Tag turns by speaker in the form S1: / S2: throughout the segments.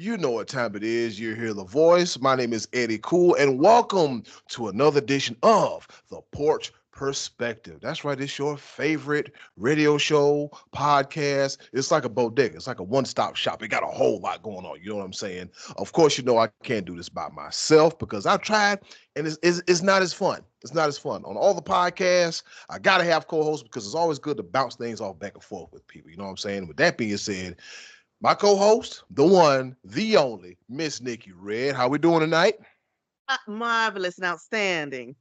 S1: You know what time it is. You hear the voice. My name is Eddie Cool, and welcome to another edition of the Porch Perspective. That's right. It's your favorite radio show, podcast. It's like a bodega. It's like a one-stop shop. It got a whole lot going on. You know what I'm saying? Of course, you know I can't do this by myself because I've tried, and it's not as fun. It's not as fun. On all the podcasts, I got to have co-hosts because it's always good to bounce things off back and forth with people. You know what I'm saying? With that being said, my co-host, the one, the only, Miss Nicki Red. How we doing tonight?
S2: Marvelous and outstanding.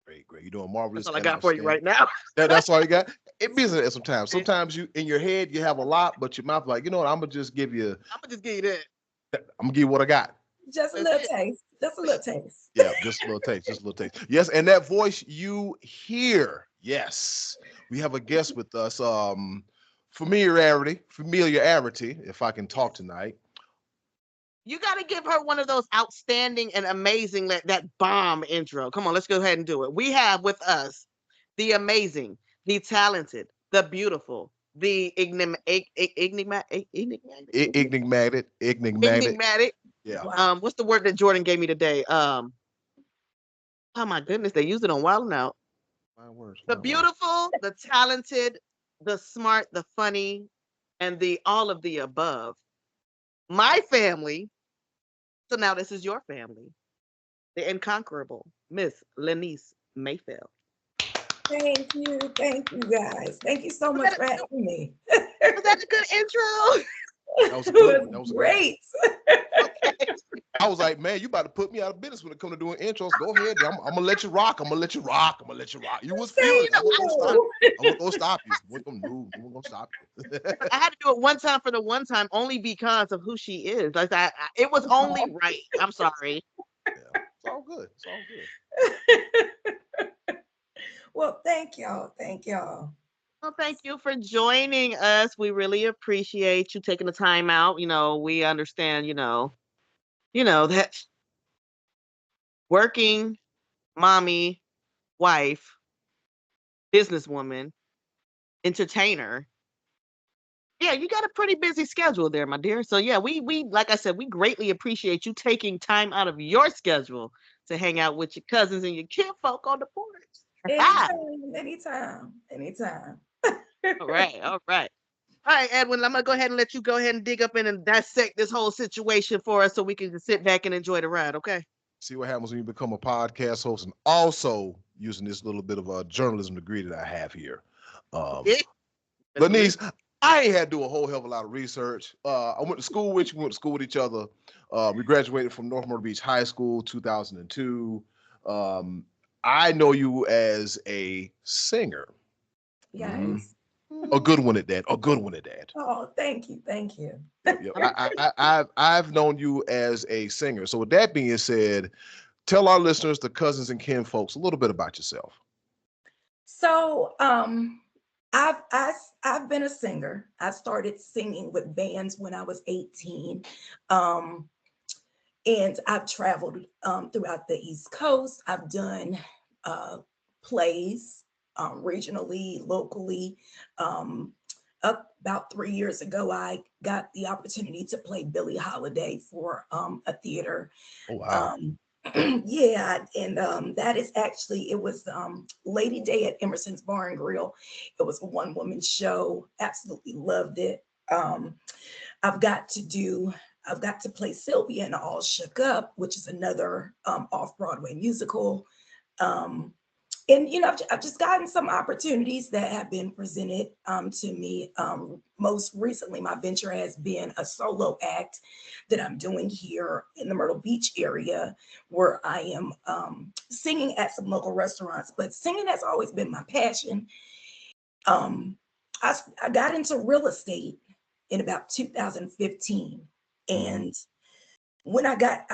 S1: Great, great. You doing marvelous
S2: That's all I
S1: and
S2: got for you
S1: outstanding.
S2: right now.
S1: That's all you got. It be that sometimes. Sometimes you in your head you have a lot, but your mouth like, you know what? I'm gonna just give you.
S2: I'm gonna just give you that.
S1: I'm gonna give you what I got.
S3: Just a little taste. Just a little taste.
S1: Yeah, just a little taste. Just a little taste. Yes, and that voice you hear. Yes, we have a guest with us. Familiarity, if I can talk tonight.
S2: You got to give her one of those outstanding and amazing that bomb intro. Come on, let's go ahead and do it. We have with us the amazing, the talented, the beautiful, the enigmatic.
S1: Yeah.
S3: Wow.
S2: What's the word that Jordan gave me today? Oh my goodness, they use it on Wild 'N Out. The beautiful, the talented, the smart, the funny, and the all of the above. My family. So now this is your family. The incomparable Miss Laniece Mayfield.
S3: Thank you guys. Thank you so much for having me.
S2: Was that a good intro?
S1: That was good. That was
S3: great.
S2: Okay.
S1: I was like, man, you about to put me out of business when it comes to doing intros. Go ahead. I'm gonna let you rock. I'm gonna let you rock. You was feeling it. I wasn't gonna stop you. I wasn't gonna move. I wasn't gonna stop you.
S2: I had to do it one time for the one time only because of who she is. Like it was only right. I'm sorry.
S1: Yeah, it's all good. It's all good.
S3: Well, thank y'all. Thank y'all.
S2: Well, thank you for joining us. We really appreciate you taking the time out. You know, we understand, that working mommy, wife, businesswoman, entertainer. Yeah, you got a pretty busy schedule there, my dear. So yeah, we like I said, we greatly appreciate you taking time out of your schedule to hang out with your cousins and your kinfolk on the porch.
S3: Anytime.
S2: All right. All right, Edwin, I'm gonna go ahead and let you go ahead and dig up in and dissect this whole situation for us so we can just sit back and enjoy the ride, okay?
S1: See what happens when you become a podcast host and also using this little bit of a journalism degree that I have here. Laniece, I ain't had to do a whole hell of a lot of research. I went to school with you. We went to school with each other. We graduated from North Myrtle Beach High School, 2002. I know you as a singer.
S3: Yes.
S1: A good one at that.
S3: Oh, thank you.
S1: Yep. I've known you as a singer. So with that being said, tell our listeners, the cousins and kin folks, a little bit about yourself.
S3: So, I've been a singer. I started singing with bands when I was 18. And I've traveled throughout the East Coast. I've done plays regionally, locally. About 3 years ago, I got the opportunity to play Billie Holiday for a theater.
S1: Oh, wow.
S3: Yeah, and that is actually, it was Lady Day at Emerson's Bar and Grill. It was a one-woman show. Absolutely loved it. I've got to play Sylvia in All Shook Up, which is another off-Broadway musical. And I've just gotten some opportunities that have been presented to me. Most recently, my venture has been a solo act that I'm doing here in the Myrtle Beach area, where I am singing at some local restaurants. But singing has always been my passion. I got into real estate in about 2015, and when I got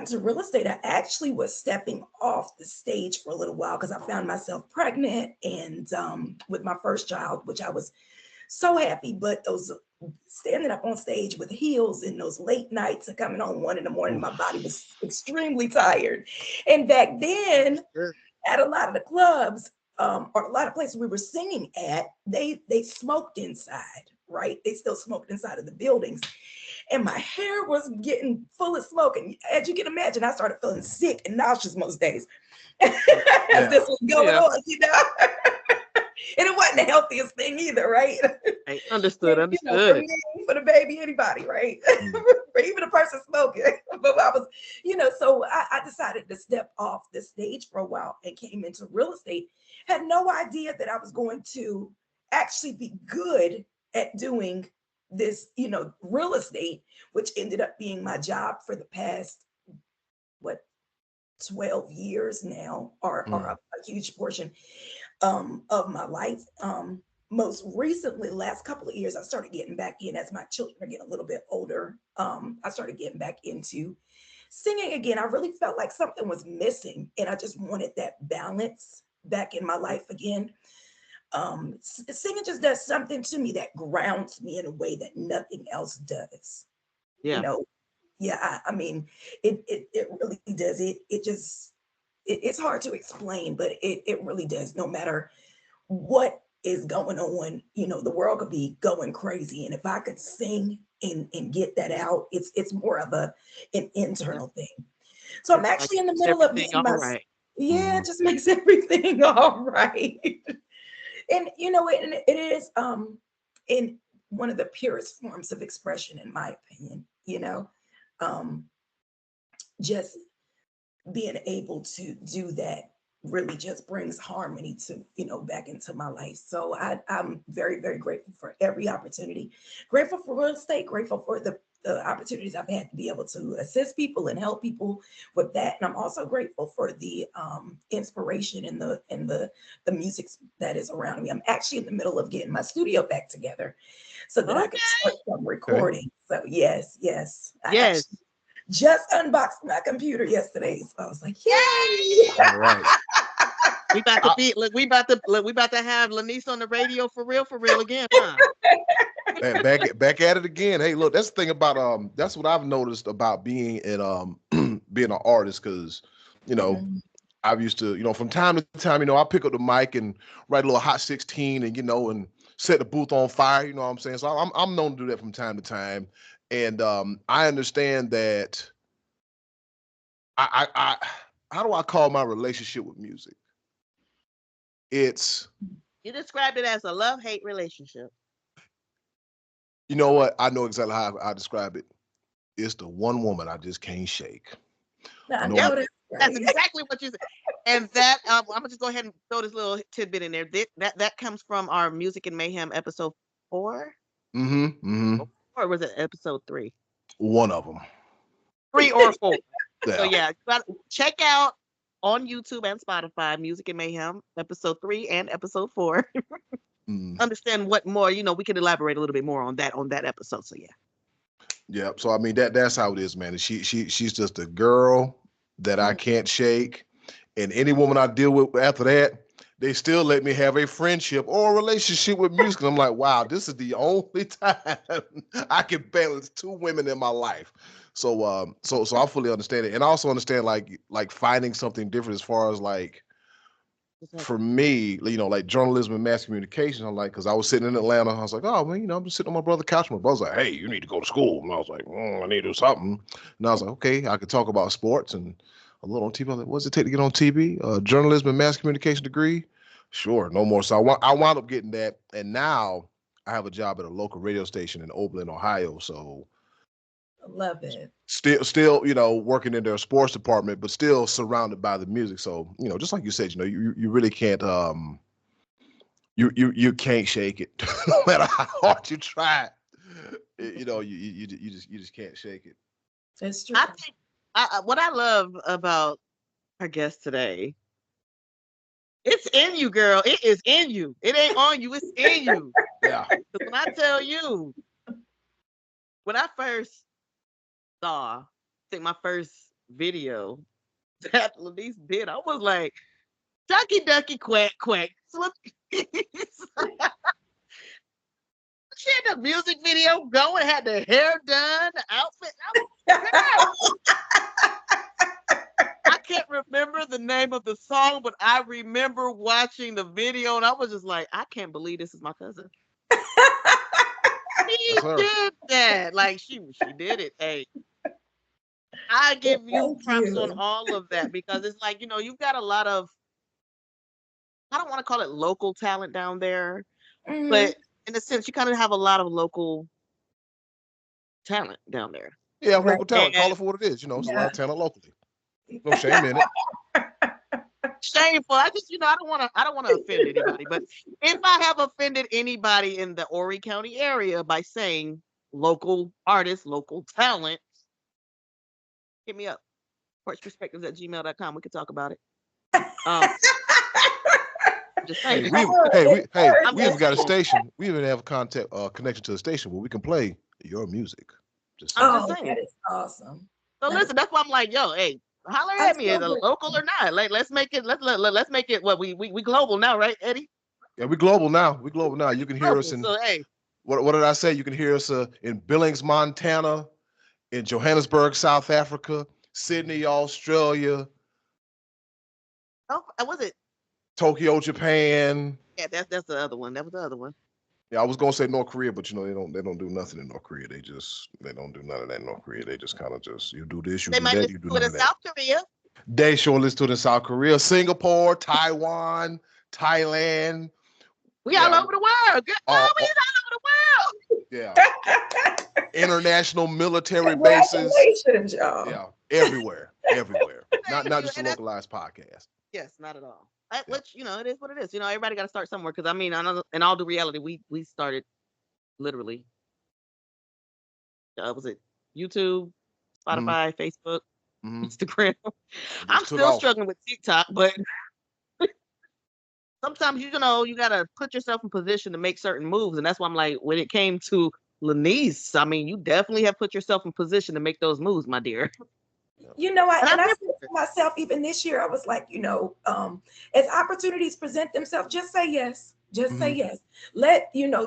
S3: into real estate, I actually was stepping off the stage for a little while because I found myself pregnant and with my first child, which I was so happy. But those standing up on stage with heels and those late nights and coming home 1 a.m, my body was extremely tired. And back then, at a lot of the clubs or a lot of places we were singing at, they smoked inside. right? They still smoked inside of the buildings. And my hair was getting full of smoke. And as you can imagine, I started feeling sick and nauseous most days as this was going on, you know. And it wasn't the healthiest thing either, right?
S2: Hey, understood.
S3: You know, for me, for the baby, anybody, right? For even a person smoking. But I was, you know, so I decided to step off the stage for a while and came into real estate. Had no idea that I was going to actually be good at doing this, you know, real estate, which ended up being my job for the past, what, 12 years now, or a huge portion of my life. Most recently, last couple of years, I started getting back in as my children are getting a little bit older. I started getting back into singing again. I really felt like something was missing, and I just wanted that balance back in my life again. Singing just does something to me that grounds me in a way that nothing else does.
S2: Yeah.
S3: You know, yeah, I mean, it really does. It's hard to explain, but it really does. No matter what is going on, you know, the world could be going crazy. And if I could sing and get that out, it's more of an internal thing. So I'm actually in the middle of getting my, yeah, it just makes everything all right. And you know, it is in one of the purest forms of expression, in my opinion, you know, just being able to do that really just brings harmony to, you know, back into my life. So I'm very, very grateful for every opportunity, grateful for real estate, grateful for the opportunities I've had to be able to assist people and help people with that. And I'm also grateful for the inspiration and the music that is around me. I'm actually in the middle of getting my studio back together so that I can start some recording. So yes. I just unboxed my computer yesterday, so I was like, "Yay!"
S1: All right.
S2: We about to be we about to have Laniece on the radio for real again, huh?
S1: back at it again. Hey, look, that's the thing about that's what I've noticed about being being an artist, because you know, I've used to, you know, from time to time, you know, I pick up the mic and write a little Hot 16 and, you know, and set the booth on fire, you know what I'm saying? So I'm known to do that from time to time. And I understand that I how do I call my relationship with music? It's,
S2: You described it as a love-hate relationship.
S1: you know what? I know exactly how I describe it. It's the one woman I just can't shake.
S2: That's exactly what you said. And that I'm gonna just go ahead and throw this little tidbit in there. That comes from our Music and Mayhem episode 4. Or was it episode 3?
S1: One of them.
S2: 3 or 4.
S1: Yeah.
S2: So yeah, check out on YouTube and Spotify Music and Mayhem episode 3 and episode 4. Understand what more, you know, we can elaborate a little bit more on that episode. So yeah.
S1: Yeah. So I mean that's how it is, man. She's just a girl that I can't shake. And any woman I deal with after that, they still let me have a friendship or a relationship with music. And I'm like, wow, this is the only time I can balance 2 women in my life. So so I fully understand it. And I also understand like finding something different as far as like, for me, you know, like journalism and mass communication. I'm like, because I was sitting in Atlanta, I was like, oh man, you know, I'm just sitting on my brother's couch. My brother's like, hey, you need to go to school. And I was like, I need to do something. And I was like, okay, I could talk about sports and a little on TV. I was like, what does it take to get on TV? Journalism and mass communication degree? Sure, no more. So I wound up getting that, and now I have a job at a local radio station in Oberlin, Ohio. So
S3: I love it.
S1: Still, you know, working in their sports department, but still surrounded by the music. So, you know, just like you said, you know, you really can't you can't shake it, no matter how hard you try. You know, you just can't shake it.
S3: That's true.
S2: I think what I love about our guest today, it's in you, girl. It is in you. It ain't on you. It's in you.
S1: Yeah.
S2: When I tell you, when I first saw, I think my first video that Laniece did, I was like, ducky, ducky, quack, quack. She had the music video going, had the hair done, the outfit. I can't remember the name of the song, but I remember watching the video and I was just like, I can't believe this is my cousin. She did that. Like she did it. Hey, I give you props on all of that because it's like, you've got a lot of, I don't want to call it local talent down there, but in a sense, you kind of have a lot of local talent down there.
S1: Yeah, local talent. Call it for what it is. It's a lot of talent locally. No shame in it.
S2: Shameful. I just, I don't want to offend anybody, but if I have offended anybody in the Horry County area by saying local artists, local talent, hit me up. PorchPerspectives@gmail.com. We can talk about it. Just saying.
S1: We even got a station. We even have a connection to the station where we can play your music.
S2: I'm just saying.
S3: That is awesome.
S2: So listen, that's why I'm like, yo, hey, holler at me, is it local or not? Like, let's make it. Let's make it. What we global now, right, Eddie?
S1: Yeah, we global now. You can hear us in.
S2: So hey,
S1: what did I say? You can hear us in Billings, Montana, in Johannesburg, South Africa, Sydney, Australia.
S2: Oh, was it
S1: Tokyo, Japan?
S2: Yeah, that's the other one. That was the other one.
S1: Yeah, I was gonna say North Korea, but they don't do nothing in North Korea. They don't do none of that in North Korea. They just kind of you do this, you do that, you do none of that.
S2: South Korea.
S1: They sure listen to it in South Korea, Singapore, Taiwan, Thailand.
S2: We all over the world. We all over the world.
S1: Yeah. International military bases.
S3: Y'all.
S1: Yeah, everywhere. Not just a localized podcast.
S2: Yes, not at all. Which it is what it is. Everybody got to start somewhere. Because I mean, in all the reality, we started literally. Was it YouTube, Spotify, Facebook, Instagram? I'm still struggling with TikTok, but sometimes you gotta put yourself in position to make certain moves, and that's why I'm like, when it came to Laniece, I mean, you definitely have put yourself in position to make those moves, my dear.
S3: I said to myself, even this year, I was like, as opportunities present themselves, just say yes. Just say yes. Let whether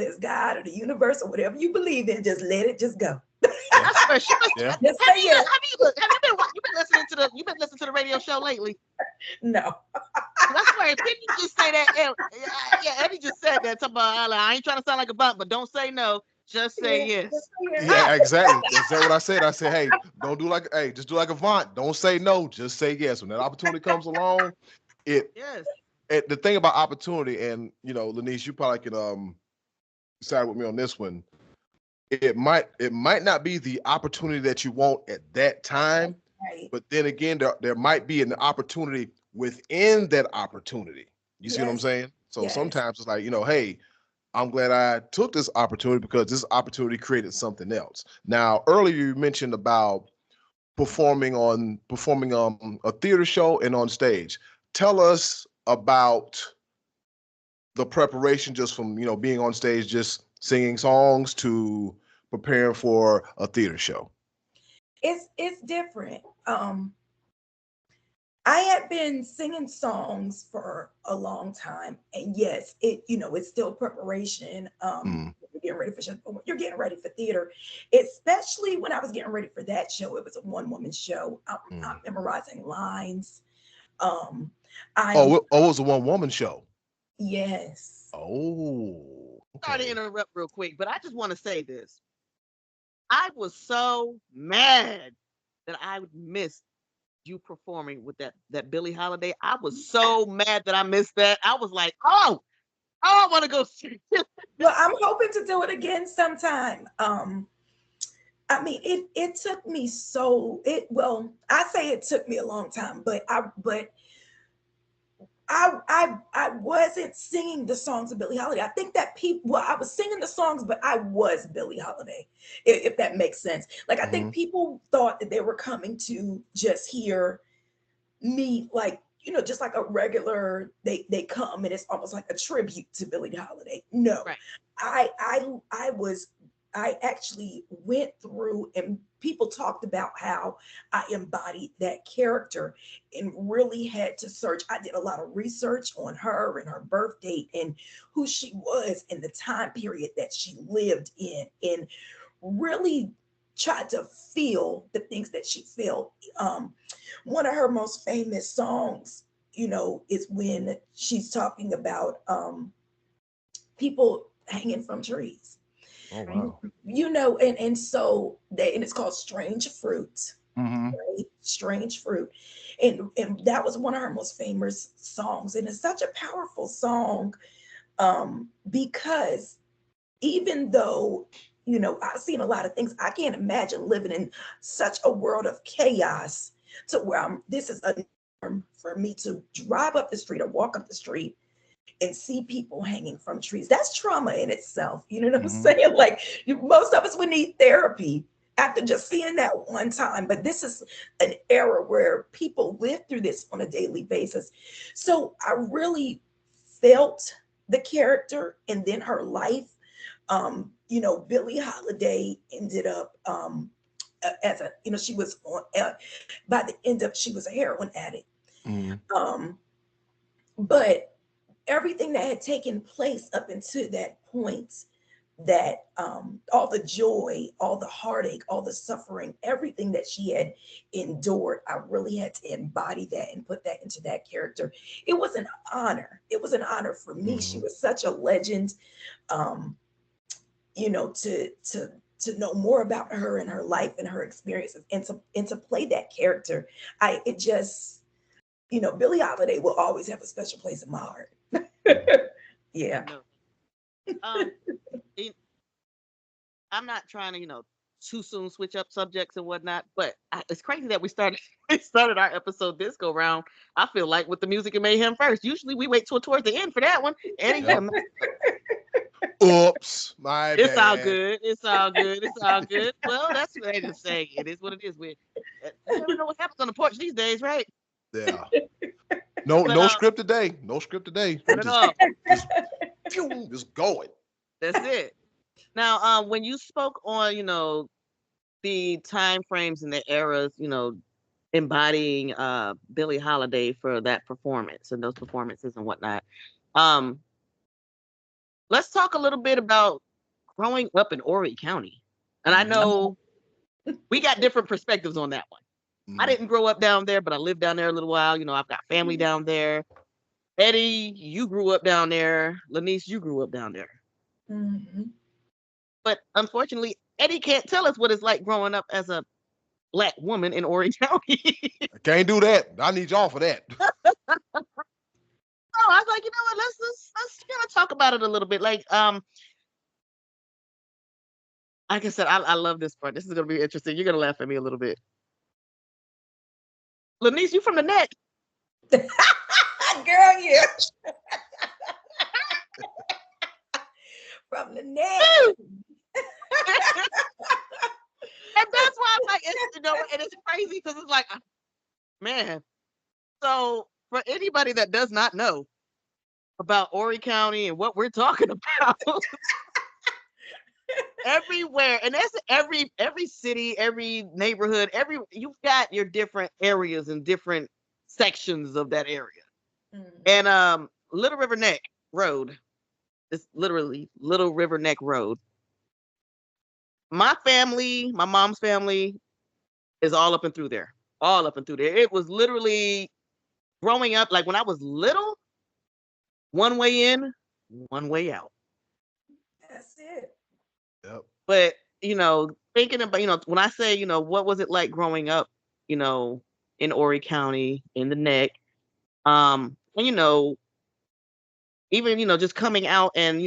S3: it's God or the universe or whatever you believe in, just let it just go.
S2: Have you been listening to the radio show lately?
S3: No.
S2: I swear, didn't you just say that? Yeah, Eddie just said that. I ain't trying to sound like a bump, but don't say no. Just say yes.
S1: Yeah, exactly. That's what I said. I said, hey, just do like a Vaunt. Don't say no. Just say yes. When that opportunity comes along,
S2: yes.
S1: The thing about opportunity, and Laniece, you probably can side with me on this one. It might not be the opportunity that you want at that time,
S3: right.
S1: But then again, there might be an opportunity within that opportunity. You see what I'm saying? So sometimes it's like, hey, I'm glad I took this opportunity because this opportunity created something else. Now, earlier you mentioned about performing a theater show and on stage. Tell us about the preparation just from, being on stage, just singing songs to preparing for a theater show.
S3: It's different. I had been singing songs for a long time, and yes, it's still preparation. You're getting ready for show, you're getting ready for theater, especially when I was getting ready for that show. It was a one-woman show. I'm memorizing lines.
S1: It was a one-woman show.
S3: Yes.
S1: Oh. Okay.
S2: Sorry to interrupt real quick, but I just want to say this. I was so mad that I missed you performing with that Billie Holiday. I was so mad that I missed that. I was like, I want to go see it.
S3: Well, I'm hoping to do it again sometime. I mean, it took me I say it took me a long time, but I wasn't singing the songs of Billie Holiday. I think that I was singing the songs, but I was Billie Holiday, if that makes sense. Like, I think people thought that they were coming to just hear me, like, just like a regular, they come and it's almost like a tribute to Billie Holiday. No,
S2: right.
S3: I actually went through, and people talked about how I embodied that character and really had to search. I did a lot of research on her and her birth date and who she was and the time period that she lived in, and really tried to feel the things that she felt. One of her most famous songs, is when she's talking about people hanging from trees.
S1: Oh wow.
S3: You know, and so they, and it's called Strange Fruit.
S1: Mm-hmm.
S3: Right? Strange Fruit. And that was one of her most famous songs. And it's such a powerful song, because even though, you know, I've seen a lot of things, I can't imagine living in such a world of chaos to where this is a norm for me to drive up the street or walk up the street and see people hanging from trees. That's trauma in itself. You know what I'm
S1: Mm-hmm.
S3: saying? Like, most of us would need therapy after just seeing that one time. But this is an era where people live through this on a daily basis. So I really felt the character and then her life. You know, Billie Holiday ended up as a, you know, she was on, by the end of, she was a heroin addict.
S1: Mm-hmm.
S3: But everything that had taken place up until that point, that all the joy, all the heartache, all the suffering, everything that she had endured, I really had to embody that and put that into that character. It was an honor. It was an honor for me. She
S1: Mm-hmm.
S3: was such a legend. You know, to know more about her and her life and her experiences, and to play that character, it just, you know, Billie Holiday will always have a special place in my heart. Yeah.
S2: No. Um, it- I'm not trying to, too soon switch up subjects and whatnot, but it's crazy that we started we started our episode this go round. I feel like with the music and mayhem first. Usually we wait till towards the end for that one. Eddie,
S1: Yep. Oops, my
S2: it's all
S1: bad.
S2: good. It's all good. It's all good. Well, that's what they just say. It is what it is. You never know what happens on the porch these days, right?
S1: Yeah. No,
S2: But
S1: no script today. No script today.
S2: not at all.
S1: Just, just going.
S2: That's it. Now, when you spoke on, the time frames and the eras, embodying Billie Holiday for that performance and those performances and whatnot. Um, let's talk a little bit about growing up in Horry County. And I
S1: Mm-hmm.
S2: know we got different perspectives on that one. I
S1: Mm-hmm.
S2: didn't grow up down there, but I lived down there a little while. I've got family down there. Eddie, you grew up down there. Laniece, you grew up down there.
S3: Mhm.
S2: But unfortunately, Eddie can't tell us what it's like growing up as a Black woman in Horry County.
S1: I can't do that. I need y'all for that.
S2: Oh, I was like, you know what? Let's kind of talk about it a little bit. Like I said, I love this part. This is gonna be interesting. You're gonna laugh at me a little bit. Laniece, you from the neck?
S3: Girl, yeah. From the neck.
S2: And that's why I'm like, and it's crazy because it's like, man. So for anybody that does not know about Horry County and what we're talking about, everywhere, and that's every city, every neighborhood, you've got your different areas and different sections of that area.
S3: Mhm.
S2: And Little River Neck Road, it's literally Little River Neck Road. My family, my mom's family, is all up and through there. All up and through there. It was literally growing up, like when I was little, one way in, one way out.
S3: That's it.
S1: Yep.
S2: But, thinking about, when I say, what was it like growing up, you know, in Horry County, in the neck, and, even, just coming out and,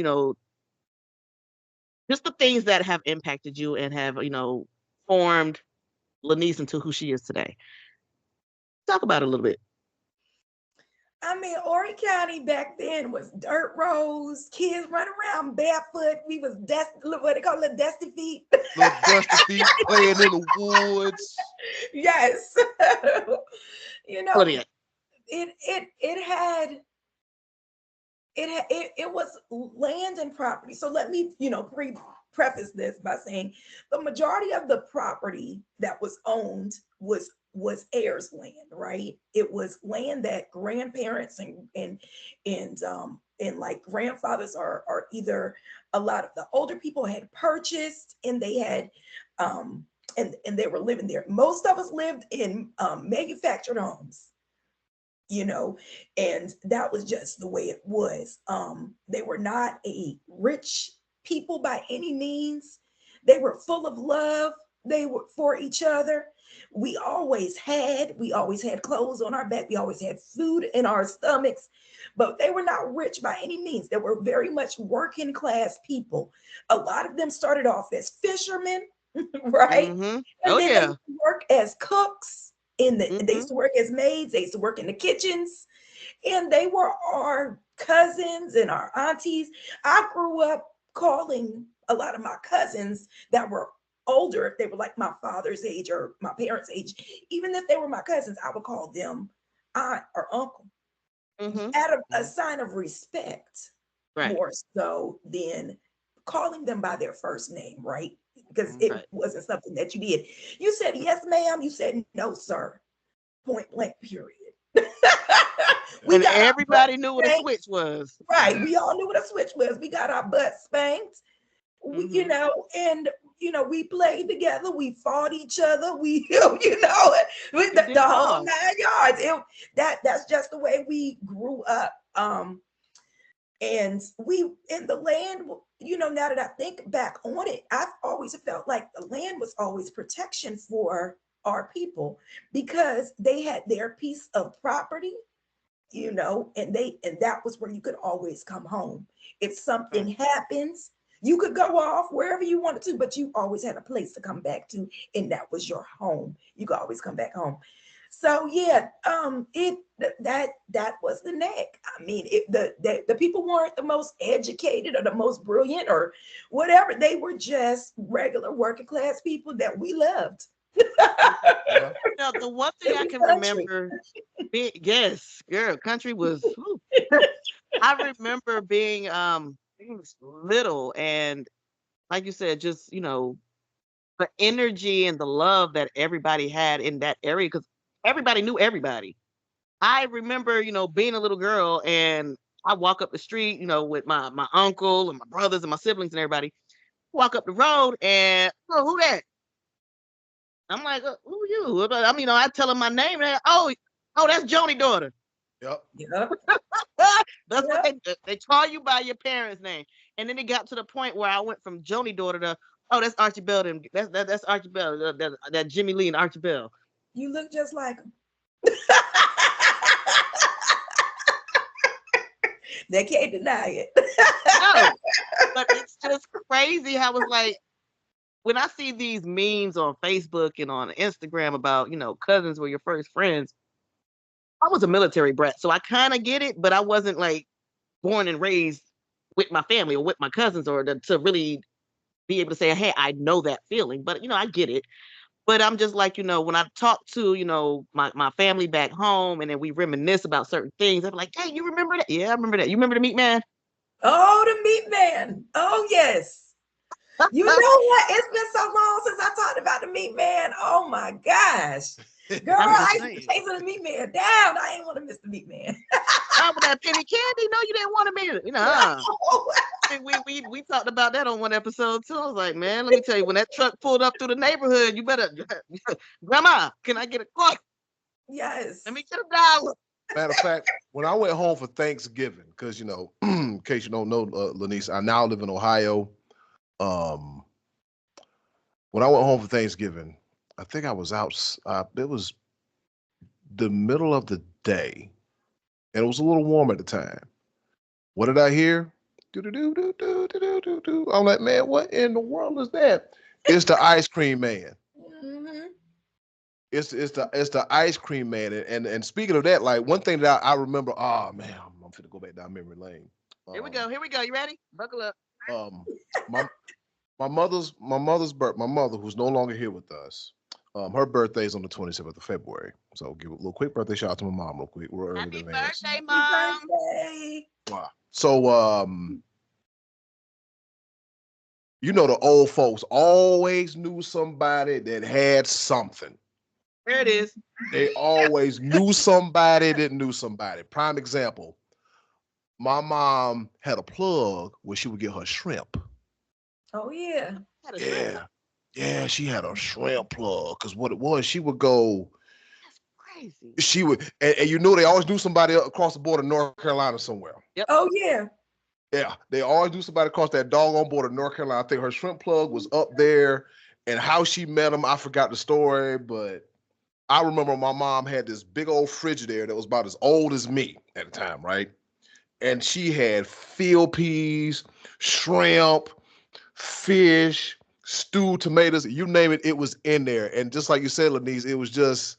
S2: just the things that have impacted you and have, formed Laniece into who she is today. Talk about it a little bit.
S3: I mean, Horry County back then was dirt roads, kids running around barefoot. We was what they call it, dusty feet.
S1: Little dusty feet playing in the woods.
S3: Yes. You know,
S2: Brilliant.
S3: it had it was land and property. So let me, preface this by saying the majority of the property that was owned was heirs land, right? It was land that grandparents and like grandfathers are either, a lot of the older people had purchased, and they had and they were living there. Most of us lived in manufactured homes. you know, and that was just the way it was. They were not a rich people by any means. They were full of love. They were for each other. We always had clothes on our back. We always had food in our stomachs, but they were not rich by any means. They were very much working class people. A lot of them started off as fishermen, right?
S2: Mm-hmm.
S3: And
S2: Oh
S3: then they
S2: yeah.
S3: used to work as cooks they
S2: Mm-hmm.
S3: used to work as maids, they used to work in the kitchens, and they were our cousins and our aunties. I grew up calling a lot of my cousins that were older, if they were like my father's age or my parents' age, even if they were my cousins, I would call them aunt or uncle
S2: Mm-hmm.
S3: out of a sign of respect,
S2: Right.
S3: more so than calling them by their first name, right? Because it
S2: Right.
S3: wasn't something that you did. You said yes, ma'am. You said no, sir. Point blank, period. We
S2: And
S3: got our butt
S2: everybody knew what a
S3: spanked.
S2: switch was.
S3: Right. We all knew what a switch was. We got our butt spanked. We,
S2: Mm-hmm.
S3: and we played together. We fought each other. We, the
S2: Did
S3: whole
S2: all.
S3: 9 yards. That's just the way we grew up. And we in the land, now that I think back on it, I've always felt like the land was always protection for our people because they had their piece of property, and that was where you could always come home. If something
S2: Right.
S3: happens, you could go off wherever you wanted to, but you always had a place to come back to, and that was your home. You could always come back home. So yeah, that was the neck. I mean, the people weren't the most educated or the most brilliant or whatever. They were just regular working class people that we loved.
S1: Yeah.
S2: Now, the one thing
S3: In
S2: I
S3: the
S2: can
S3: country.
S2: remember yes, girl, country was whew. I remember being I was little and like you said, just the energy and the love that everybody had in that area because everybody knew everybody. I remember, being a little girl and I walk up the street, with my uncle and my brothers and my siblings and everybody. Walk up the road and oh, who that? I'm like, who you? I mean, I tell them my name and oh, that's Joni daughter.
S1: Yep.
S3: Yeah,
S2: That's what
S3: yeah.
S2: they call you by your parents' name. And then it got to the point where I went from Joni daughter to oh, that's Archie Bell. And that's Archie Bell. That Jimmy Lee and Archie Bell.
S3: You look just like them. They can't deny it.
S2: No, but it's just crazy how it's like when I see these memes on Facebook and on Instagram about, cousins were your first friends. I was a military brat, so I kind of get it, but I wasn't like born and raised with my family or with my cousins or to really be able to say, hey, I know that feeling. But I get it. But I'm just like, when I talk to, my family back home and then we reminisce about certain things, I'm like, hey, you remember that? Yeah, I remember that. You remember the meat man?
S3: Oh, the meat man. Oh, yes. You know what? It's been so long since I talked about the meat man. Oh my gosh. Girl,
S2: I'm just
S3: I used to
S2: saying.
S3: chase the meat man down. I ain't want to miss the meat man.
S2: Oh, with that penny candy? No, you didn't want to meet it. We talked about that on one episode too. I was like, man, let me tell you, when that truck pulled up through the neighborhood, you better, Grandma, can I get a quarter?
S3: Yes.
S2: Let me get $1.
S1: Matter of fact, when I went home for Thanksgiving, because in case you don't know, Laniece, I now live in Ohio. Um, when I went home for Thanksgiving, I think I was out. It was the middle of the day, and it was a little warm at the time. What did I hear? Do do do do do do do do. I'm like, man, what in the world is that? It's the ice cream man.
S3: Mhm.
S1: It's the ice cream man. And speaking of that, like one thing that I remember, oh man, I'm finna go back down memory lane.
S2: Here we go. Here we go. You ready? Buckle up.
S1: Um, my my mother who's no longer here with us. Her birthday is on the 27th of February. So give a little quick birthday shout out to my mom real quick, real early in
S2: Happy
S1: advance.
S2: birthday,
S3: Happy
S2: Mom.
S3: birthday.
S1: Wow. So the old folks always knew somebody that had something.
S2: There it is.
S1: They always knew somebody that knew somebody. Prime example, my mom had a plug where she would get her shrimp.
S3: Oh yeah.
S2: Had a shrimp.
S1: Yeah. Yeah, she had a shrimp plug. Cause what it was, she would go,
S2: That's crazy.
S1: She would, and you know they always do somebody across the border, North Carolina somewhere.
S2: Yep.
S3: Oh yeah.
S1: Yeah, they always do somebody across that doggone border, North Carolina. I think her shrimp plug was up there, and how she met him, I forgot the story, but I remember my mom had this big old Frigidaire that was about as old as me at the time, right? And she had field peas, shrimp, fish, stewed tomatoes, you name it, it was in there. And just like you said, Laniece, it was just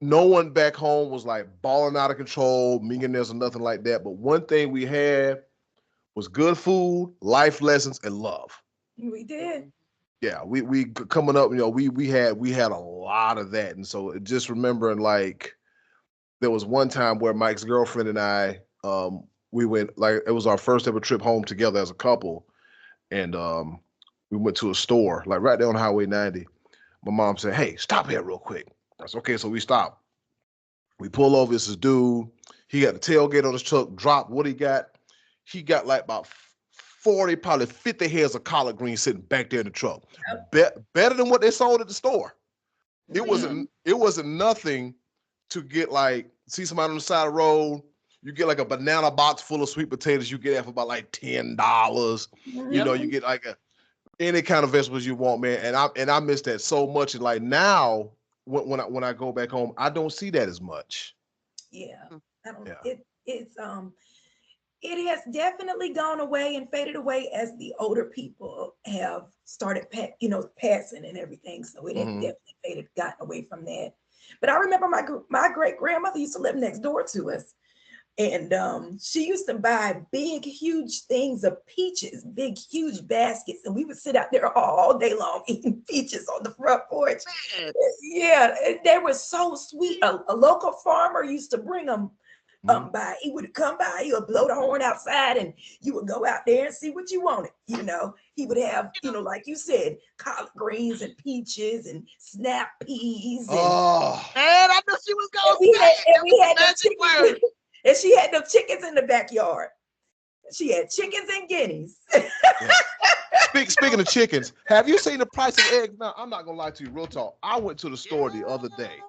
S1: no one back home was like balling out of control, millionaires or nothing like that. But one thing we had was good food, life lessons, and love.
S3: We did.
S1: Yeah, we coming up, we had a lot of that. And so just remembering, like, there was one time where Mike's girlfriend and I, we went, like, it was our first ever trip home together as a couple. And we went to a store, like right there on Highway 90. My mom said, "Hey, stop here real quick." I said, "Okay." So we stopped. We pull over. This is dude. He got the tailgate on his truck, drop. What he got? He got like about 40, probably 50 heads of collard greens sitting back there in the truck. Better than what they sold at the store. It wasn't nothing to get, like, see somebody on the side of the road. You get like a banana box full of sweet potatoes. You get that for about like $10. You get like any kind of vegetables you want, man. And I miss that so much. And like now, when I go back home, I don't see that as much.
S3: Yeah. I don't.
S1: Yeah.
S3: It has definitely gone away and faded away as the older people have started, passing and everything. So it has definitely faded, gotten away from that. But I remember my great grandmother used to live next door to us, and she used to buy big, huge things of peaches, big, huge baskets, and we would sit out there all day long eating peaches on the front porch. Yeah, they were so sweet. A local farmer used to bring them by. He would come by, he would blow the horn outside, and you would go out there and see what you wanted. He would have, like you said, collard greens and peaches and snap peas. And
S2: I knew she was going
S3: to say it. And we had the chickens, and she had the chickens in the backyard. She had chickens and guineas.
S1: Speaking of chickens, have you seen the price of eggs? Now, I'm not gonna lie to you, real talk. I went to the store the other day.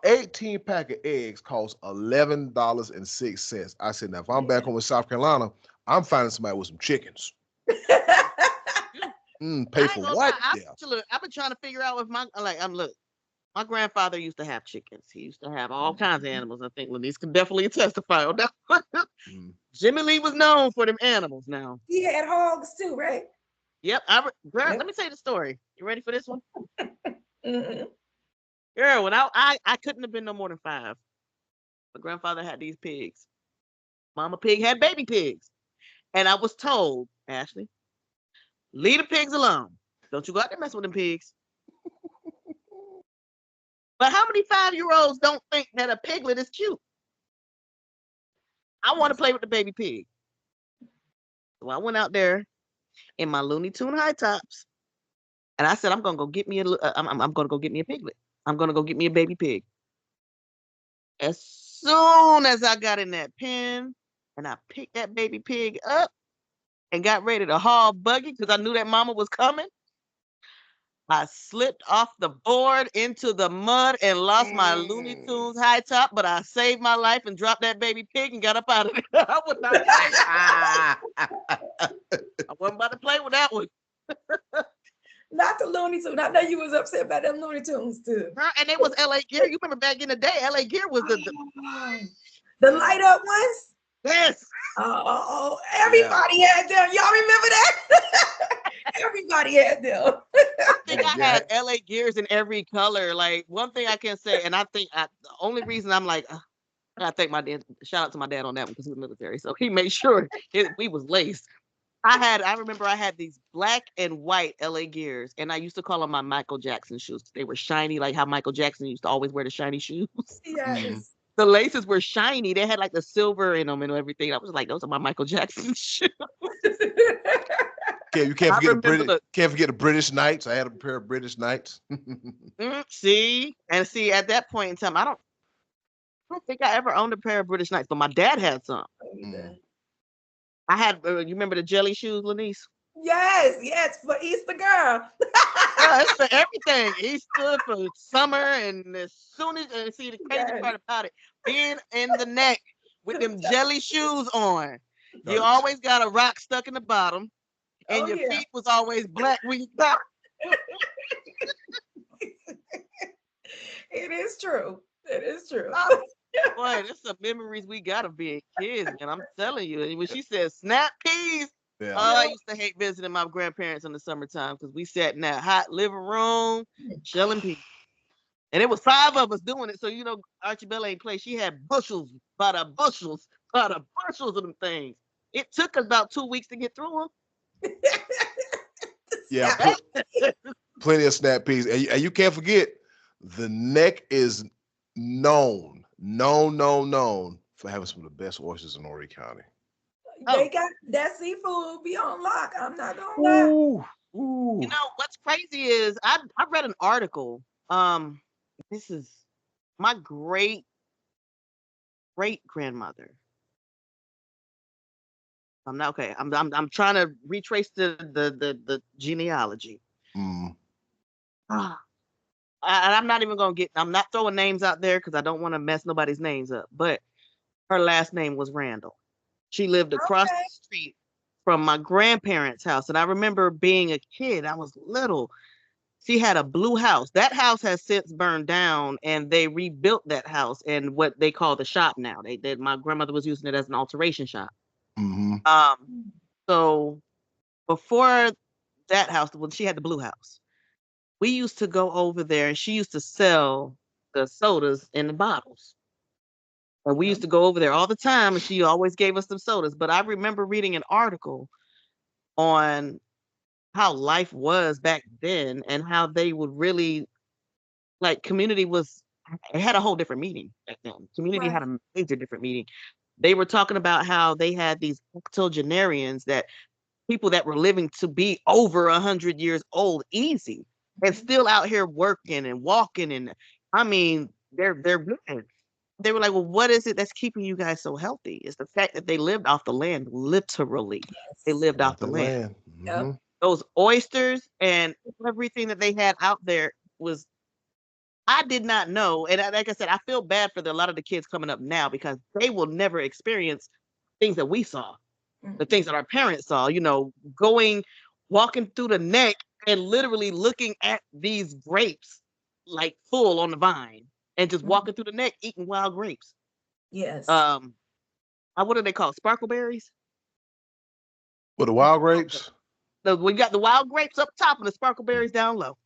S1: 18 pack of eggs cost $11.06. I said, now if I'm back home in South Carolina, I'm finding somebody with some chickens. Pay for what?
S2: I've been trying to figure out if my grandfather used to have chickens. He used to have all kinds of animals. I think Laniece can definitely testify on that. Jimmy Lee was known for them animals. Now
S3: he had hogs too, right?
S2: Yep. Let me tell you the story. You ready for this one? Girl, when I couldn't have been no more than 5. My grandfather had these pigs. Mama pig had baby pigs. And I was told, Ashley, leave the pigs alone. Don't you go out there mess with them pigs. But how many 5-year-olds don't think that a piglet is cute? I want to play with the baby pig. So I went out there in my Looney Tune high tops, and I said, I'm gonna go get me I'm gonna go get me a piglet. I'm gonna go get me a baby pig. As soon as I got in that pen and I picked that baby pig up and got ready to haul buggy because I knew that mama was coming, I slipped off the board into the mud and lost my Looney Tunes high top, but I saved my life and dropped that baby pig and got up out of there. I was not I wasn't about to play with that one.
S3: Not the Looney Tunes. I know you was upset about them Looney Tunes too.
S2: And it was LA Gear. You remember back in the day, LA Gear was
S3: the light up ones?
S2: Yes.
S3: Oh, everybody had them. Y'all remember that? Everybody had them.
S2: I think I had LA Gears in every color. Like, one thing I can say, and I think the only reason I'm like, I gotta thank my dad. Shout out to my dad on that one because he was military, so he made sure we was laced. I remember I had these black and white LA Gears, and I used to call them my Michael Jackson shoes. They were shiny, like how Michael Jackson used to always wear the shiny shoes.
S3: Yes.
S2: The laces were shiny. They had like the silver in them and everything. I was like, those are my Michael Jackson shoes.
S1: You can't forget the British Knights. I had a pair of British Knights.
S2: See, at that point in time, I don't think I ever owned a pair of British Knights, but my dad had some. I had, you remember the jelly shoes, Laniece?
S3: Yes, for Easter girl.
S2: Yeah, it's for everything. Easter, for summer, and as soon as see the crazy
S3: Yes.
S2: part about it, being in the neck with them jelly shoes on, you
S1: Gotta
S2: always got a rock stuck in the bottom, and
S3: Oh
S2: your
S3: yeah.
S2: feet was always black when you got.
S3: It is true. It is true.
S2: Oh, boy, that's some memories we got of being kids, man. I'm telling you. And when she said snap peas,
S1: Yeah.
S2: oh, I used to hate visiting my grandparents in the summertime because we sat in that hot living room, shelling peas. And it was 5 of us doing it. So, Archie Bella ain't play. She had by the bushels of them things. It took us about 2 weeks to get through
S1: Yeah.
S2: them.
S1: Plenty of snap peas. And you can't forget, the neck is known for having some of the best oysters in Horry County.
S3: They
S2: Oh,
S3: got that seafood be on lock. I'm not gonna lie.
S1: Ooh, ooh.
S2: what's crazy is I read an article. This is my great great grandmother. I'm not okay. I'm trying to retrace the genealogy.
S1: Mm.
S2: Ah, and I'm not even gonna I'm not throwing names out there because I don't want to mess nobody's names up. But her last name was Randall. She lived across
S3: Okay.
S2: the street from my grandparents' house, and I remember being a kid. I was little. She had a blue house. That house has since burned down, and they rebuilt that house in what they call the shop now. My grandmother was using it as an alteration shop.
S1: Hmm.
S2: Um, so before that house, when she had the blue house, we used to go over there, and she used to sell the sodas in the bottles. And we used to go over there all the time, and she always gave us some sodas. But I remember reading an article on how life was back then and how they would really like community was it had a whole different meaning back then. Community
S3: Right.
S2: had a major different meaning. They were talking about how they had these octogenarians, that people that were living to be over 100 years old easy and still out here working and walking, and I mean they're good. They were like, well, what is it that's keeping you guys so healthy? It's the fact that they lived off the land, literally. They
S3: Yes.
S2: lived off
S1: About
S2: the
S1: that
S2: land.
S1: land.
S3: Yep.
S1: Hmm.
S2: Those oysters and everything that they had out there was, I did not know. And like I said, I feel bad for a lot of the kids coming up now because they will never experience things that we saw, the
S3: Mhm.
S2: things that our parents saw, walking through the neck and literally looking at these grapes like full on the vine and just
S3: Mhm.
S2: walking through the neck eating wild grapes.
S3: Yes.
S2: Um, what are they called? Sparkleberries?
S1: With the wild grapes,
S2: We got the wild grapes up top and the sparkleberries down low.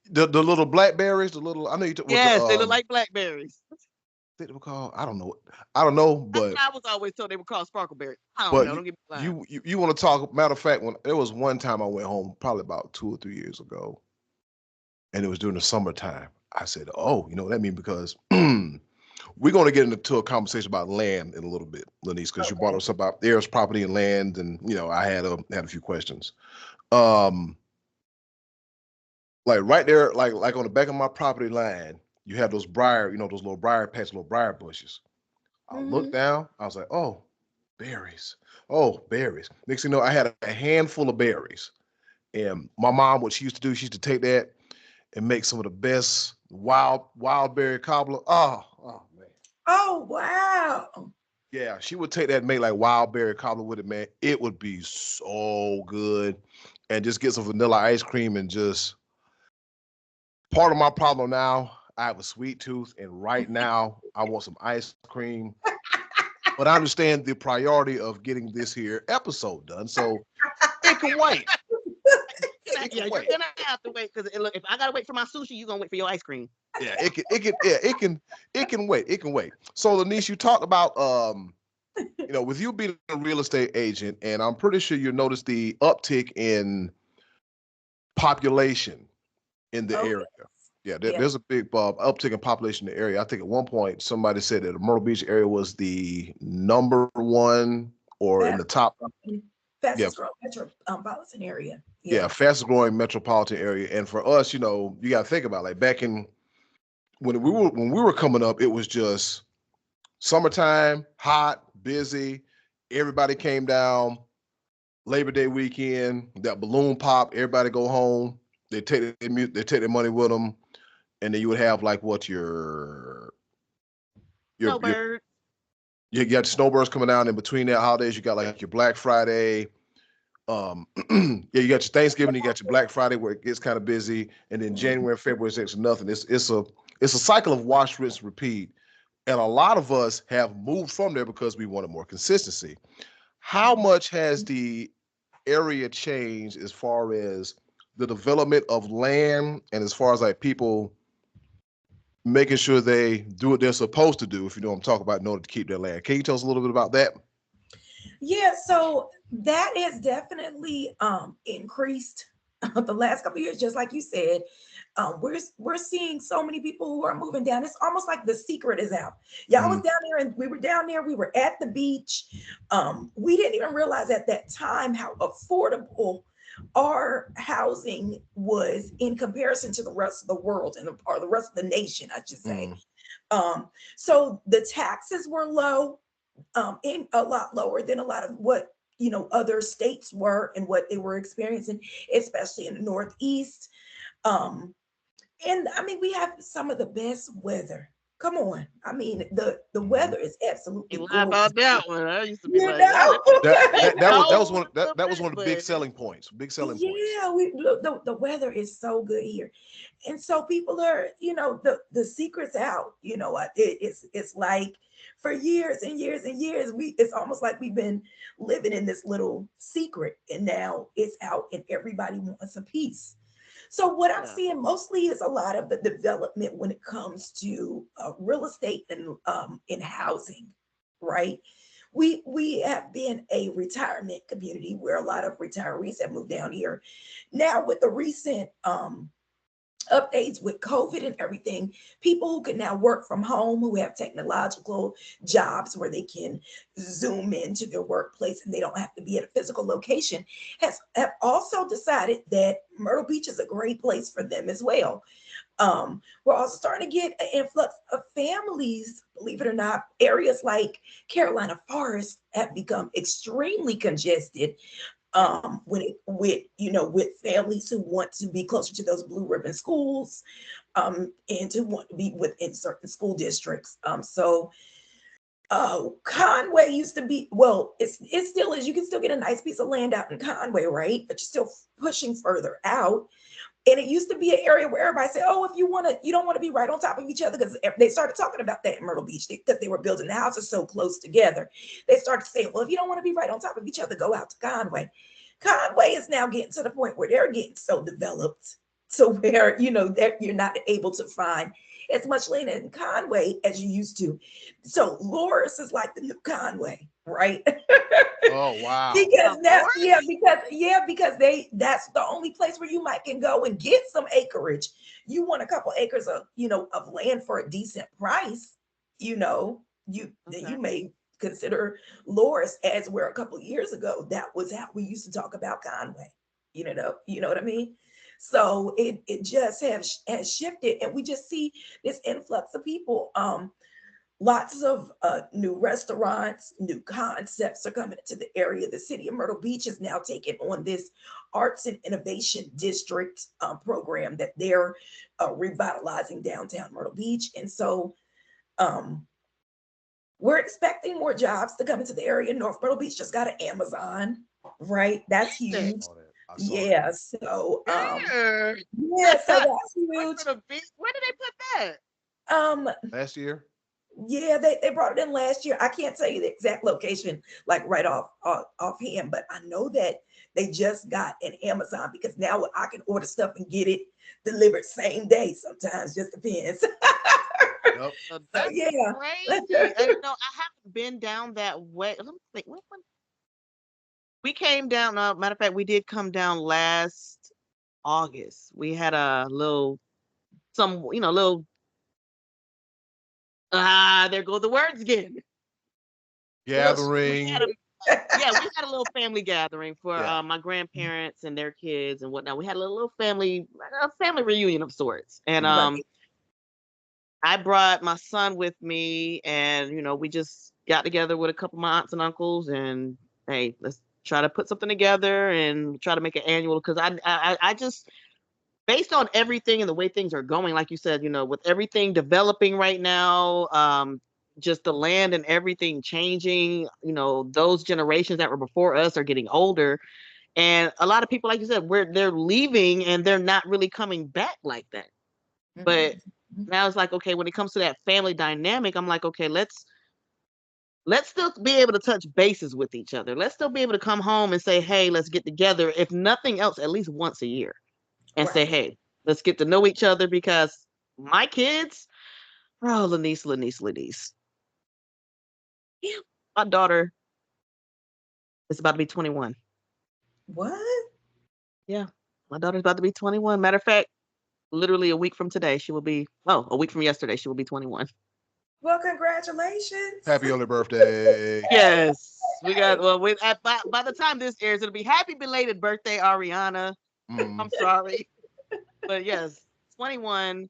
S1: the little blackberries, the little, I know you took with the
S2: Yes, they look like blackberries.
S1: what they were called. I don't know,
S2: That's
S1: but
S2: what I was always told they were called sparkleberries. I don't know.
S1: you
S2: Don't get me lying.
S1: you want to talk. Matter of fact, when there was one time I went home, probably about 2 or 3 years ago, and it was during the summertime. I said, "Oh, you know what that means?" Because we're going to get into a conversation about land in a little bit, Laniece, because you brought
S3: Okay.
S1: us about heirs, property, and land, and I had a few questions. Um, like right there, like on the back of my property line, you have those briar, those little briar patch, little briar bushes. I looked
S3: Hmm.
S1: down, I was like, oh, berries. Oh, berries. Next thing you know, I had a handful of berries. And my mom, what she used to do, she used to take that and make some of the best wild berry cobbler. Oh man.
S3: Oh wow.
S1: Yeah, she would take that and make like wild berry cobbler with it, man. It would be so good. And just get some vanilla ice cream and just part of my problem now, I have a sweet tooth, and right now I want some ice cream. But I understand the priority of getting this here episode done, so it can wait. It can
S2: Yeah, you're
S1: wait.
S2: gonna have to wait because look, if I gotta wait for my sushi, you're gonna wait for your ice cream.
S1: Yeah, it can wait. It can wait. So, Laniece, you talked about with you being a real estate agent, and I'm pretty sure you noticed the uptick in population in the
S3: Oh
S1: area. Yeah,
S3: yeah.
S1: there's a big uptick in population in the area. I think at one point somebody said that the Myrtle Beach area was the number one or in
S3: Fast,
S1: the top. Yeah,
S3: fastest growing metropolitan area.
S1: yeah,
S3: Yeah.
S1: fastest growing metropolitan area. And for us, you got to think about like back in when we were coming up, it was just summertime, hot, busy. Everybody came down. Labor Day weekend, that balloon pop, everybody go home. They take their money with them, and then you would have like what your
S2: Snowbird.
S1: you got snowbirds coming out. In between that holidays, you got like your Black Friday. Yeah, you got your Thanksgiving, you got your Black Friday where it gets kind of busy, and then January and February is next to nothing. It's a cycle of wash, rinse, repeat, and a lot of us have moved from there because we wanted more consistency. How much has the area changed as far as the development of land and as far as like people making sure they do what they're supposed to do, if you know what I'm talking about, in order to keep their land? Can you tell us a little bit about that?
S3: Yeah, so that has definitely increased the last couple of years, just like you said. We're seeing so many people who are moving down. It's almost like the secret is out. Y'all was down there, and we were down there. We were at the beach. We didn't even realize at that time how affordable our housing was in comparison to the rest of the world or the rest of the nation, I should say. So the taxes were low, in a lot lower than a lot of what other states were and what they were experiencing, especially in the Northeast. And I mean, we have some of the best weather. Come on. I mean, the weather is absolutely
S2: You lie
S3: gorgeous.
S2: about that one. I used to be
S3: You
S2: like,
S3: know?
S1: That was one of the big selling points. Big selling points.
S3: Yeah, the weather is so good here. And so people are, the secret's out. It's like for years and years and years, it's almost like we've been living in this little secret, and now it's out and everybody wants a piece. So what I'm seeing mostly is a lot of the development when it comes to real estate and in housing, right? We have been a retirement community where a lot of retirees have moved down here. Now with the recent updates with COVID and everything, people who can now work from home, who have technological jobs where they can zoom into their workplace and they don't have to be at a physical location, have also decided that Myrtle Beach is a great place for them as well. We're also starting to get an influx of families, believe it or not. Areas like Carolina Forest have become extremely congested, with families who want to be closer to those blue ribbon schools, and to want to be within certain school districts. Conway used to be, well, it still is. You can still get a nice piece of land out in Conway, right? But you're still pushing further out. And it used to be an area where everybody said, "Oh, if you don't want to be right on top of each other," because they started talking about that in Myrtle Beach because they were building the houses so close together. They started saying, "Well, if you don't want to be right on top of each other, go out to Conway." Conway is now getting to the point where they're getting so developed to where that you're not able to find as much land in Conway as you used to. So Loris is like the new Conway, right?
S1: Oh wow.
S3: Because because that's the only place where you might can go and get some acreage. You want a couple acres of land for a decent price, you may consider Loris, as where a couple of years ago that was how we used to talk about Conway. You know what I mean? So it just has shifted, and we just see this influx of people. Lots of new restaurants, new concepts are coming into the area. The city of Myrtle Beach is now taking on this Arts and Innovation District program that they're revitalizing downtown Myrtle Beach. And so we're expecting more jobs to come into the area. North Myrtle Beach just got an Amazon, right? That's huge. Yeah, so
S2: so
S3: that's huge.
S2: Where did they put that?
S1: Last year.
S3: Yeah, they brought it in last year. I can't tell you the exact location, like right offhand, but I know that they just got an Amazon, because now I can order stuff and get it delivered same day. Sometimes, just depends.
S1: Yep.
S2: That's
S3: yeah,
S2: crazy. I haven't been down that way. Let me think. When we came down, matter of fact, we did come down last August. We had a little, there go the words again.
S1: Gathering.
S2: We had a little family gathering for my grandparents and their kids and whatnot. We had a little family reunion of sorts. And I brought my son with me, and we just got together with a couple of my aunts and uncles, and hey, let's try to put something together and try to make an annual, because I just, based on everything and the way things are going, like you said, with everything developing right now, just the land and everything changing, those generations that were before us are getting older. And a lot of people, like you said, they're leaving and they're not really coming back like that. But now it's like, okay, when it comes to that family dynamic, I'm like, okay, let's still be able to touch bases with each other. Let's still be able to come home and say, hey, let's get together. If nothing else, at least once a year, and say, hey, let's get to know each other, because my kids, oh, Laniece. Yeah, my daughter is about to be 21.
S3: What?
S2: Yeah, my daughter's about to be 21. Matter of fact, literally a week from today, a week from yesterday, she will be 21.
S3: Well, congratulations.
S1: Happy early birthday.
S2: Yes. We got, by the time this airs, it'll be happy belated birthday, Ariana. I'm sorry. But yes, 21.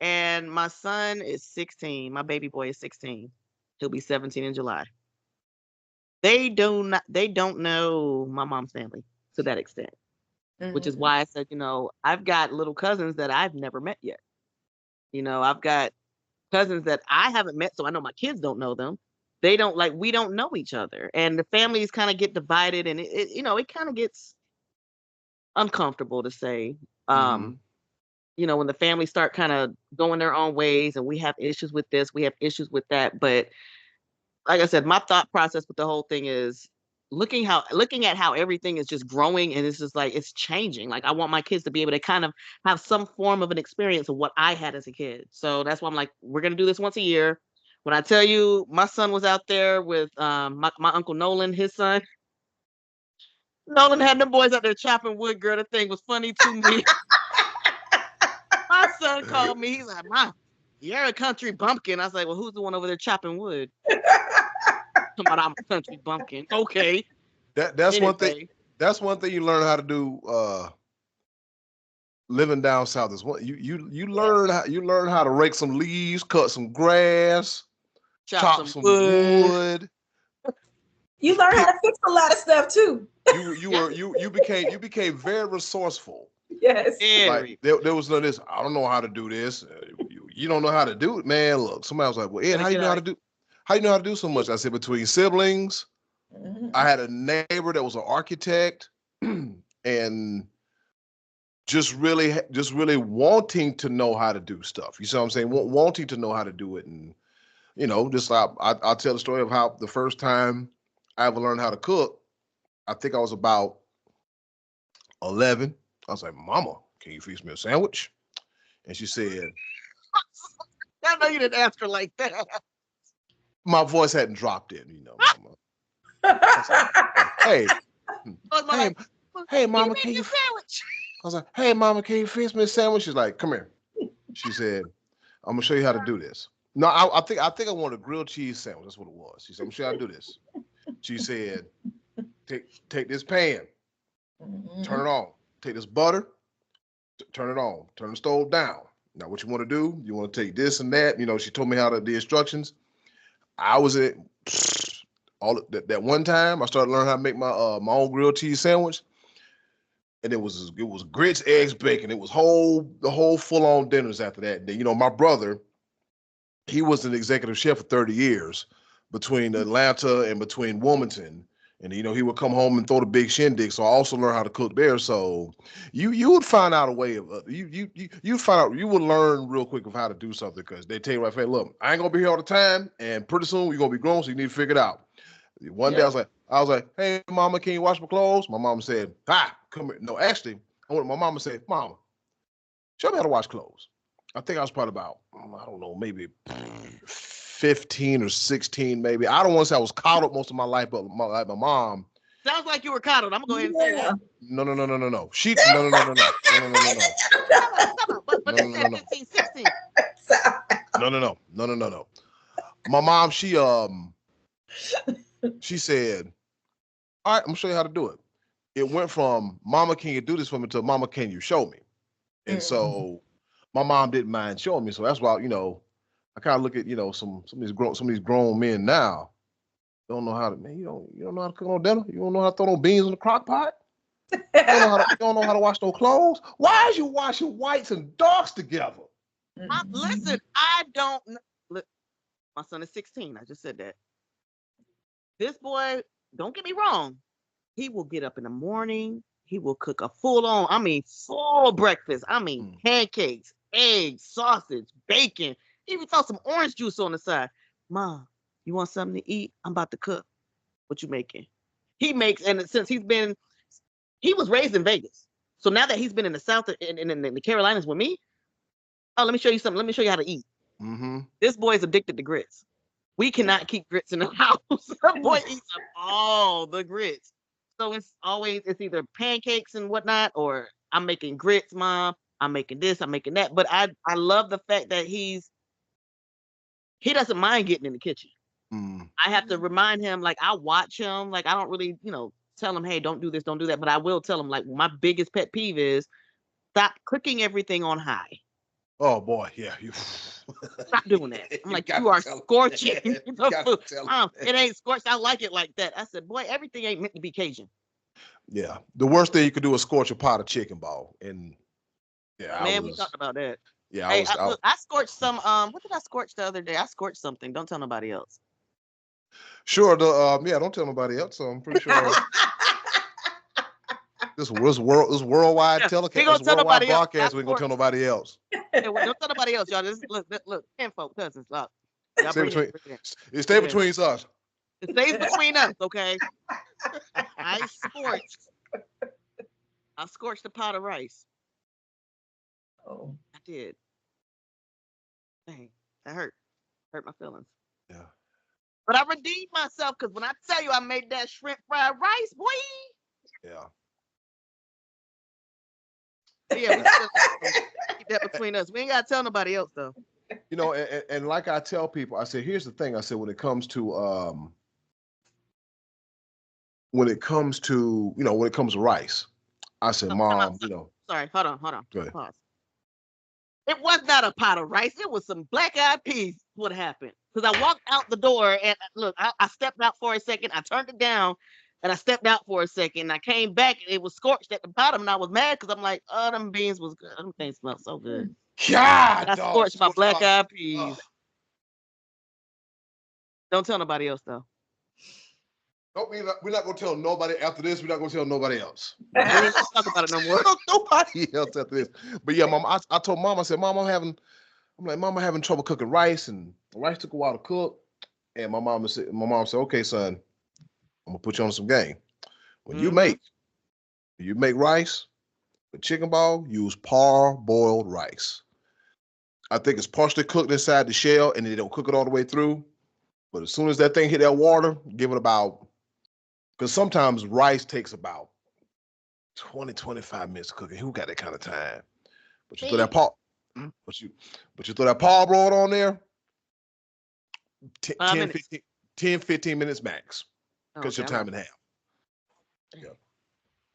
S2: And my son is 16. My baby boy is 16. He'll be 17 in July. They don't know my mom's family to that extent, which is why I said, I've got little cousins that I've never met yet. I've got cousins that I haven't met, so I know my kids don't know them. We don't know each other, and the families kind of get divided, and it kind of gets uncomfortable, to say. When the families start kind of going their own ways, and we have issues with this, we have issues with that. But like I said, my thought process with the whole thing is looking at how everything is just growing, and it's just like it's changing. Like, I want my kids to be able to kind of have some form of an experience of what I had as a kid. So that's why I'm like, we're gonna do this once a year. When I tell you, my son was out there with my uncle Nolan, his son. Nolan had them boys out there chopping wood, girl. The thing was funny to me. My son called me. He's like, "Mom, you're a country bumpkin." I was like, "Well, who's the one over there chopping wood?" Come on, I'm a country bumpkin. Okay.
S1: That's one thing. That's one thing you learn how to do. Living down south is what you learn how to rake some leaves, cut some grass, chop some wood.
S3: You learn how to fix a lot of stuff too.
S1: You became very resourceful.
S3: Yes.
S1: Like there was none of this. I don't know how to do this. You don't know how to do it, man. Look, somebody was like, "Well, Ed, how you know how to do so much?" I said, between siblings, I had a neighbor that was an architect, and just really wanting to know how to do stuff. You see what I'm saying? Wanting to know how to do it, and just like I'll tell the story of how the first time I ever learned how to cook. I think I was about 11. I was like, "Mama, can you fix me a sandwich?" And she said,
S2: I know you didn't ask her like that.
S1: My voice hadn't dropped in, Mama. Like, hey, Mama, can you sandwich? I was like, "Hey, Mama, can you fix me a sandwich?" She's like, "Come here." She said, "I'm gonna show you how to do this." No, I think I wanted a grilled cheese sandwich. That's what it was. She said, "I'm gonna show you how to do this." She said, take this pan, turn it on. Take this butter, turn it on. Turn the stove down. Now, what you want to do? You want to take this and that. She told me the instructions. I was at that one time. I started learning how to make my own grilled cheese sandwich, and it was grits, eggs, bacon. It was the whole full on dinners after that. And then, my brother, he was an executive chef for 30 years between Atlanta and between Wilmington. And he would come home and throw the big shindig. So I also learned how to cook there. So you would find out a way of you would learn real quick of how to do something, because they tell you right, look, I ain't gonna be here all the time, and pretty soon you're gonna be grown, so you need to figure it out. One day I was like, "Hey, Mama, can you wash my clothes?" My mama said, "Hi, come here." No, actually, my mama said, "Mama, show me how to wash clothes." I think I was probably about, I don't know, maybe 15 or 16, maybe. I don't want to say I was coddled most of my life, but my mom.
S2: Sounds like you were coddled. I'm gonna go ahead and say that.
S1: No. She no.
S2: But they said 15, 16.
S1: No. My mom, she said, "All right, I'm gonna show you how to do it." It went from, "Mama, can you do this for me?" to, "Mama, can you show me?" And so my mom didn't mind showing me. So that's why, I kind of look at, some of these grown men now. don't know how to, man, you don't know how to cook no dinner. You don't know how to throw no beans in the crock pot. You don't know how to wash no clothes. Why is you washing whites and darks together?
S2: Listen, I don't look. My son is 16. I just said that. This boy, don't get me wrong. He will get up in the morning. He will cook a full breakfast. Pancakes, eggs, sausage, bacon. Even throw some orange juice on the side. Mom, you want something to eat? I'm about to cook. What you making? He makes, and since he was raised in Vegas. So now that he's been in the South and in the Carolinas with me, let me show you something. Let me show you how to eat.
S1: Mm-hmm.
S2: This boy is addicted to grits. We cannot keep grits in the house. The boy eats up all the grits. So it's either pancakes and whatnot, or I'm making grits, Mom. I'm making this, I'm making that. But I love the fact that he doesn't mind getting in the kitchen. I have to remind him, like, I watch him, like, I don't really, tell him, hey, don't do this, don't do that. But I will tell him, like, my biggest pet peeve is stop cooking everything on high.
S1: Oh boy, yeah.
S2: Stop doing that. I'm like, you are scorching the food. It ain't scorched. I like it like that. I said, boy, everything ain't meant to be Cajun.
S1: Yeah. The worst thing you could do is scorch a pot of chicken ball. And yeah,
S2: we talked about that.
S1: Yeah,
S2: I scorched some. What did I scorch the other day? I scorched something. Don't tell nobody else.
S1: Sure. Don't tell nobody else. So I'm pretty sure. This worldwide telecast, this worldwide broadcast. We ain't gonna tell nobody else.
S2: Don't tell nobody else, y'all. Just look, kinfolk, cousins, look.
S1: It stays between us.
S2: It stays between us, okay? I scorched a pot of rice.
S3: Oh,
S2: I did. Dang, that hurt my feelings.
S1: Yeah.
S2: But I redeemed myself, because when I tell you I made that shrimp fried rice, boy.
S1: Yeah.
S2: Yeah, we still keep that between us. We ain't gotta tell nobody else though.
S1: And like I tell people, I say, here's the thing. I said, when it comes to rice, I said, Mom,
S2: Sorry, hold on.
S1: Go ahead.
S2: Pause. It was not a pot of rice. It was some black-eyed peas. What happened? Because I walked out the door and look, I stepped out for a second. I turned it down. And I stepped out for a second. I came back and it was scorched at the bottom. And I was mad because I'm like, oh, them beans was good. Them things smell so good.
S1: God,
S2: I scorched my black-eyed peas. Don't tell nobody else though.
S1: We're not gonna tell nobody after this. We're not gonna tell nobody else.
S2: We ain't gonna talk about it no more.
S1: Nobody else after this. But yeah, Mom, I told Mom, I said, Mom, I'm having trouble cooking rice, and the rice took a while to cook. And my mom said, okay, son, I'm gonna put you on some game. When you make rice with chicken ball, use parboiled rice. I think it's partially cooked inside the shell, and they don't cook it all the way through. But as soon as that thing hit that water, give it about, because sometimes rice takes about 20, 25 minutes cooking. Who got that kind of time? But you throw that but you throw that parboiled on there, 10, 15 minutes max. Because your time and a half. Yeah.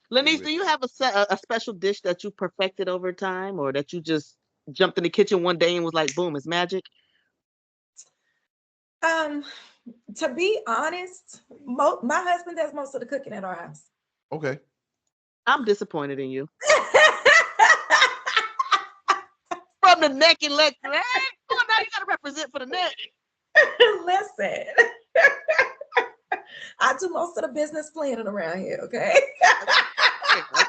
S2: Laniece, do you have a special dish that you perfected over time, or that you just jumped in the kitchen one day and was like, boom, it's magic?
S3: To be honest, my husband does most of the cooking at our house.
S1: Okay.
S2: I'm disappointed in you. From the neck and leg. Hey, come on now, you gotta represent for the neck.
S3: Listen. I do most of the business planning around here, okay?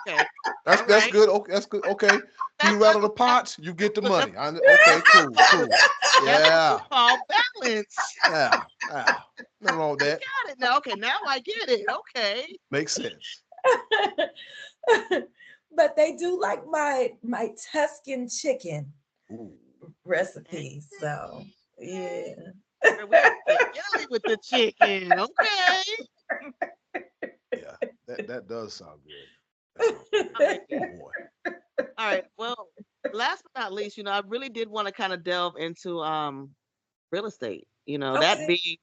S2: Okay.
S1: That's
S2: right.
S1: Good. Okay, that's good. Okay. You rattle the pots, you get the money. Okay, cool. Yeah.
S2: All balance.
S1: Yeah. Nothing wrong with that.
S2: Got it now. Okay, now I get it. Okay.
S1: Makes sense.
S3: But they do like my Tuscan chicken recipe. So yeah.
S2: Jelly with the chicken. Okay.
S1: Yeah, that does sound good.
S2: Boy. All right. Well, last but not least, I really did want to kind of delve into real estate. Okay.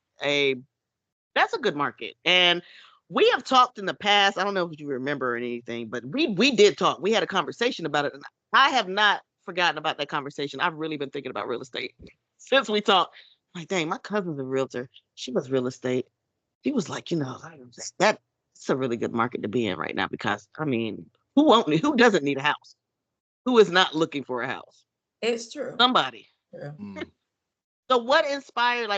S2: That's a good market. And we have talked in the past. I don't know if you remember or anything, but we did talk. We had a conversation about it, and I have not forgotten about that conversation. I've really been thinking about real estate since we talked. Like, dang, my cousin's a realtor. She was real estate. He was like, that's a really good market to be in right now because I mean, who doesn't need a house? Who is not looking for a house?
S3: It's true.
S2: Somebody.
S3: Yeah.
S2: So what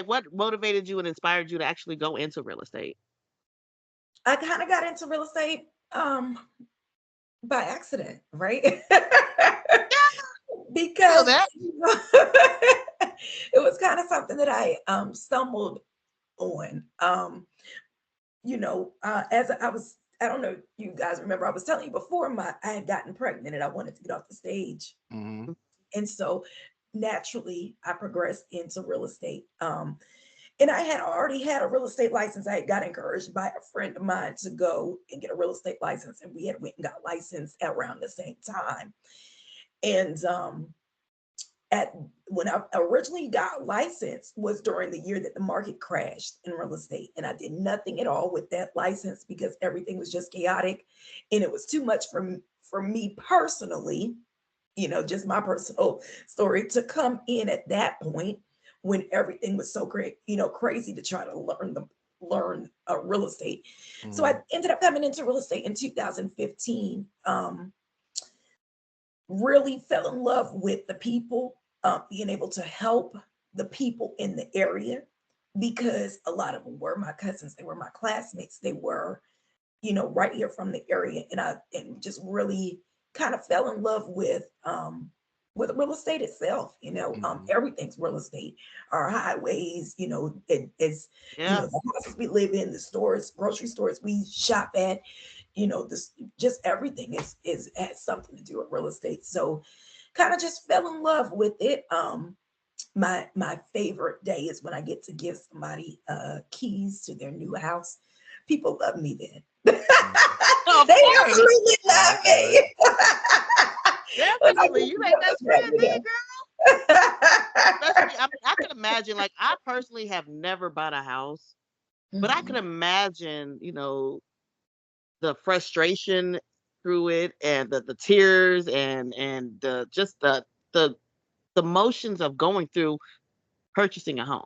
S2: what motivated you and inspired you to actually go into real estate?
S3: I kind of got into real estate by accident, right? Because it was kind of something that I stumbled on. As I don't know if you guys remember, I was telling you before I had gotten pregnant and I wanted to get off the stage.
S1: Mm-hmm.
S3: And so naturally I progressed into real estate. And I had already had a real estate license. I had got encouraged by a friend of mine to go and get a real estate license. And we had went and got licensed around the same time. And when I originally got licensed was during the year that the market crashed in real estate. And I did nothing at all with that license because everything was just chaotic. And it was too much for me personally, just my personal story to come in at that point when everything was so great, crazy to try to learn real estate.
S1: Mm-hmm.
S3: So I ended up coming into real estate in 2015. Really fell in love with the people, being able to help the people in the area because a lot of them were my cousins, they were my classmates, they were, right here from the area, and just really kind of fell in love with real estate itself. Everything's real estate. Our highways, it's the houses we live in, the stores, grocery stores we shop at, this just everything is has something to do with real estate. So kind of just fell in love with it. My favorite day is when I get to give somebody keys to their new house. People love me then. They absolutely love me.
S2: Definitely, you ain't best friend then, girl. I can imagine, like, I personally have never bought a house, but I can imagine, the frustration through it and the tears and just the motions of going through purchasing a home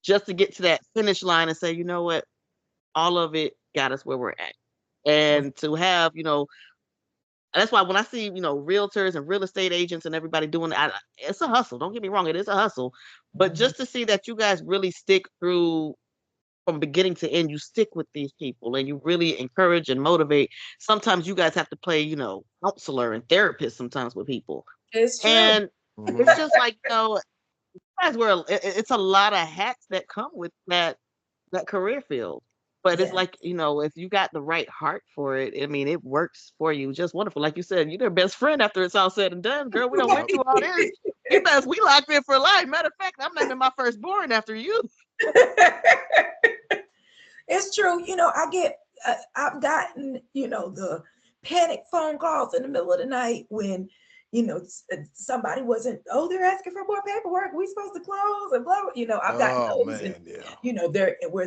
S2: just to get to that finish line and say, you know what, all of it got us where we're at. And to have, that's why when I see, realtors and real estate agents and everybody doing it, it's a hustle. Don't get me wrong, it is a hustle. But just to see that you guys really stick through from beginning to end, you stick with these people and you really encourage and motivate. Sometimes you guys have to play, counselor and therapist sometimes with people.
S3: It's true.
S2: And it's just like, guys it's a lot of hats that come with that career field. But it's like, if you got the right heart for it, I mean, it works for you just wonderful. Like you said, you're their best friend after it's all said and done, girl. We don't went through all this. We locked in for life. Matter of fact, I'm naming my firstborn after you.
S3: It's true. I've gotten, the panic phone calls in the middle of the night when, somebody wasn't, they're asking for more paperwork. We supposed to close and blah, blah. I've gotten those, and,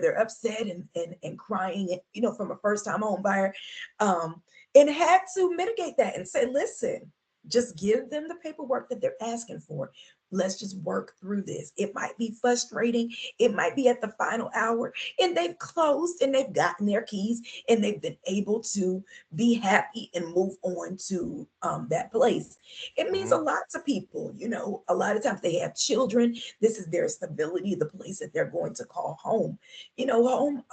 S3: they're upset and crying, from a first time home buyer, and had to mitigate that and say, listen, just give them the paperwork that they're asking for. Let's just work through this. It might be frustrating. It might be at the final hour and they've closed and they've gotten their keys and they've been able to be happy and move on to that place. It means a lot to people. A lot of times they have children. This is their stability, the place that they're going to call home. Home,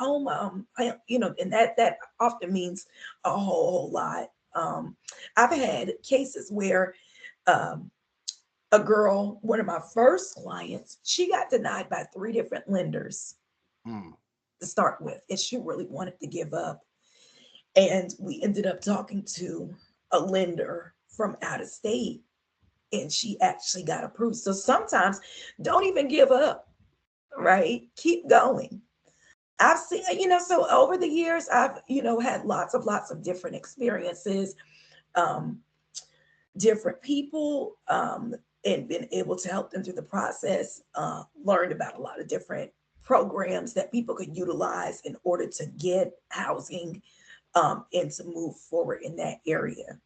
S3: and that often means a whole lot. I've had cases where a girl, one of my first clients, she got denied by 3 different lenders to start with, and she really wanted to give up. And we ended up talking to a lender from out of state, and she actually got approved. So sometimes don't even give up, right? Keep going. I've seen, so over the years, I've, had lots of different experiences, different people, and been able to help them through the process, learned about a lot of different programs that people could utilize in order to get housing, and to move forward in that area.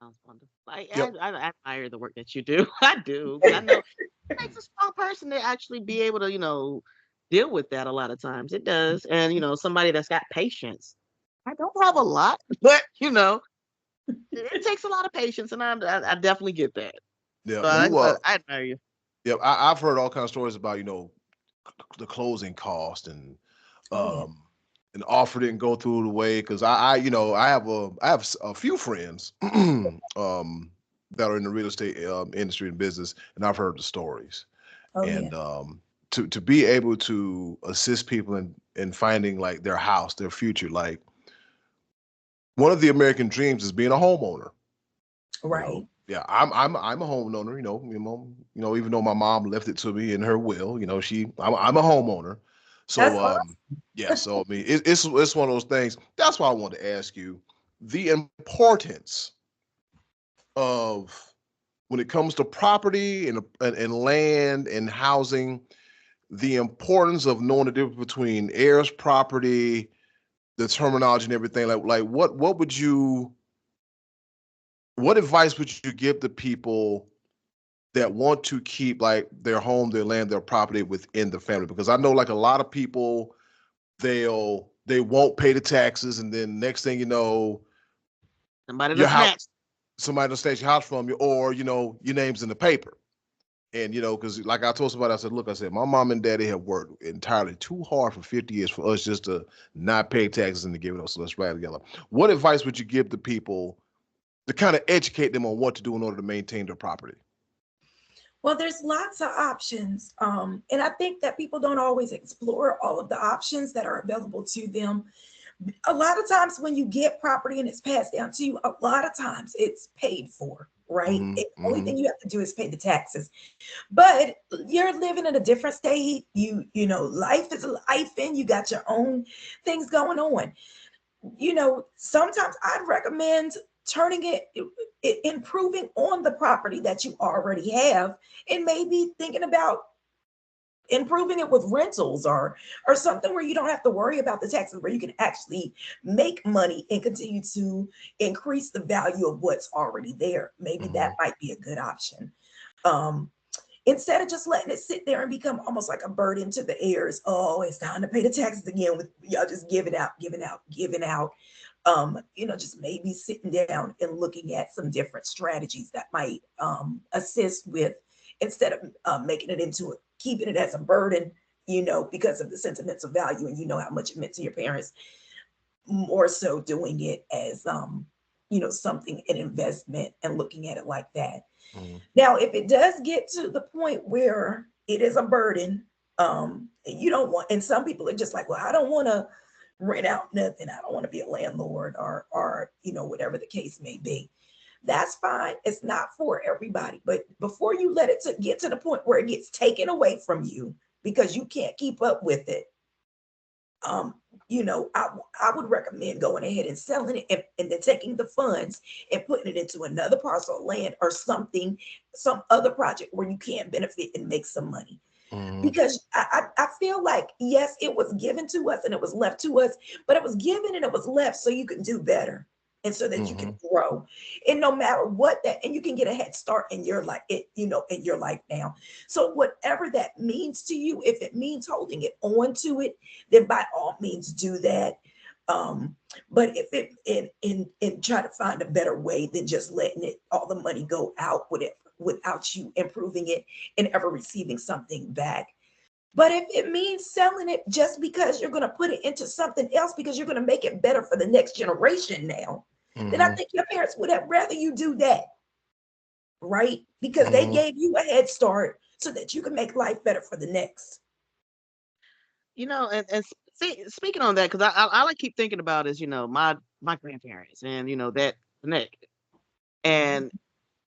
S2: Sounds wonderful. I admire the work that you do. I do. I know it takes a strong person to actually be able to, deal with that a lot of times. It does. And, somebody that's got patience. I don't have a lot, but, it takes a lot of patience, and I definitely get that.
S1: Yeah,
S2: So I admire you.
S1: Yeah, I've heard all kinds of stories about the closing cost and and the offer didn't go through the way because I have a few friends that are in the real estate industry and business, and I've heard the stories. And to be able to assist people in finding like their house, their future, like one of the American dreams is being a homeowner.
S3: Right.
S1: Yeah, I'm a homeowner. Even though my mom left it to me in her will, I'm a homeowner. So
S3: awesome.
S1: yeah, so I mean it's one of those things. That's why I wanted to ask you the importance of when it comes to property and land and housing, the importance of knowing the difference between heirs property, the terminology and everything. Like what advice would you give to people that want to keep like their home, their land, their property within the family? Because I know like a lot of people, they won't pay the taxes, and then next thing you know,
S2: Somebody
S1: your
S2: to
S1: house,
S2: snatch.
S1: somebody will snatch your house from you, or your name's in the paper. And because like I told somebody, I said, look, I said, my mom and daddy have worked entirely too hard for 50 years for us just to not pay taxes and to give it up. So let's ride together. What advice would you give to people to kind of educate them on what to do in order to maintain their property?
S3: Well, there's lots of options. And I think that people don't always explore all of the options that are available to them. A lot of times when you get property and it's passed down to you, a lot of times it's paid for, right?
S1: Mm-hmm,
S3: The only thing you have to do is pay the taxes. But you're living in a different state. Life is life, and you got your own things going on. Sometimes I'd recommend turning improving on the property that you already have, and maybe thinking about improving it with rentals or something where you don't have to worry about the taxes, where you can actually make money and continue to increase the value of what's already there. Maybe that might be a good option. Um, Instead of just letting it sit there and become almost like a burden to the heirs. Oh, it's time to pay the taxes again, with y'all just giving out. Just maybe sitting down and looking at some different strategies that might assist with, instead of making it into keeping it as a burden, because of the sentimental value, and how much it meant to your parents, more so doing it as something, an investment, and looking at it like that. Now, if it does get to the point where it is a burden, you don't want, and some people are just like, well, I don't want to rent out nothing. I don't want to be a landlord, or whatever the case may be. That's fine. It's not for everybody. But before you let it get to the point where it gets taken away from you because you can't keep up with it, I would recommend going ahead and selling it, and then taking the funds and putting it into another parcel of land or something, some other project where you can benefit and make some money. Because I feel like, yes, it was given to us and it was left to us, but it was given and it was left so you can do better, and so that you can grow. And no matter what and you can get a head start in your life, in your life now. So whatever that means to you, if it means holding it on to it, then by all means do that. But if it in try to find a better way than just letting it all the money go out with it without you improving it and ever receiving something back. But if it means selling it just because you're going to put it into something else, because you're going to make it better for the next generation now, then I think your parents would have rather you do that, right? Because they gave you a head start so that you can make life better for the next.
S2: And speaking on that, because I like keep thinking about is, my grandparents, and, that connect, and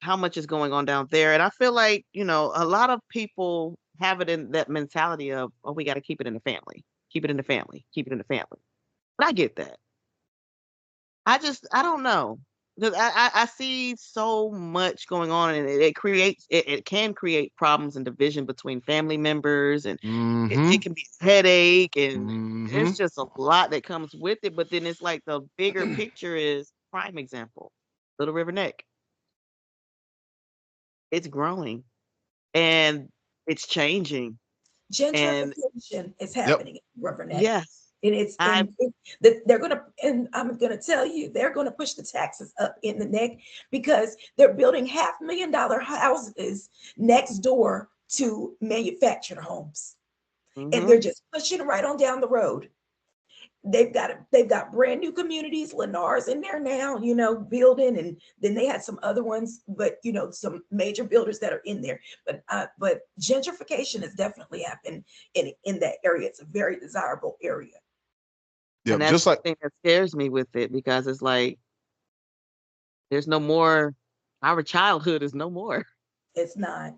S2: how much is going on down there. And I feel like, a lot of people have it in that mentality of, oh, we got to keep it in the family, keep it in the family, keep it in the family. But I get that. I don't know. Because I see so much going on, and it can create problems and division between family members, and it can be a headache, and it's just a lot that comes with it. But then it's like the bigger picture is prime example, Little River Neck. It's growing and it's changing.
S3: Gentrification is happening in River Neck.
S2: Yes.
S3: And it's they're gonna, and I'm gonna tell you, they're gonna push the taxes up in the neck because they're building $500,000 houses next door to manufactured homes. And they're just pushing right on down the road. They've got brand new communities. Lennar's in there now, building, and then they had some other ones, but some major builders that are in there. But gentrification has definitely happened in that area. It's a very desirable area.
S1: Yeah,
S2: and that's
S1: just
S2: the
S1: like
S2: thing that scares me with it, because it's like there's no more. Our childhood is no more.
S3: It's not.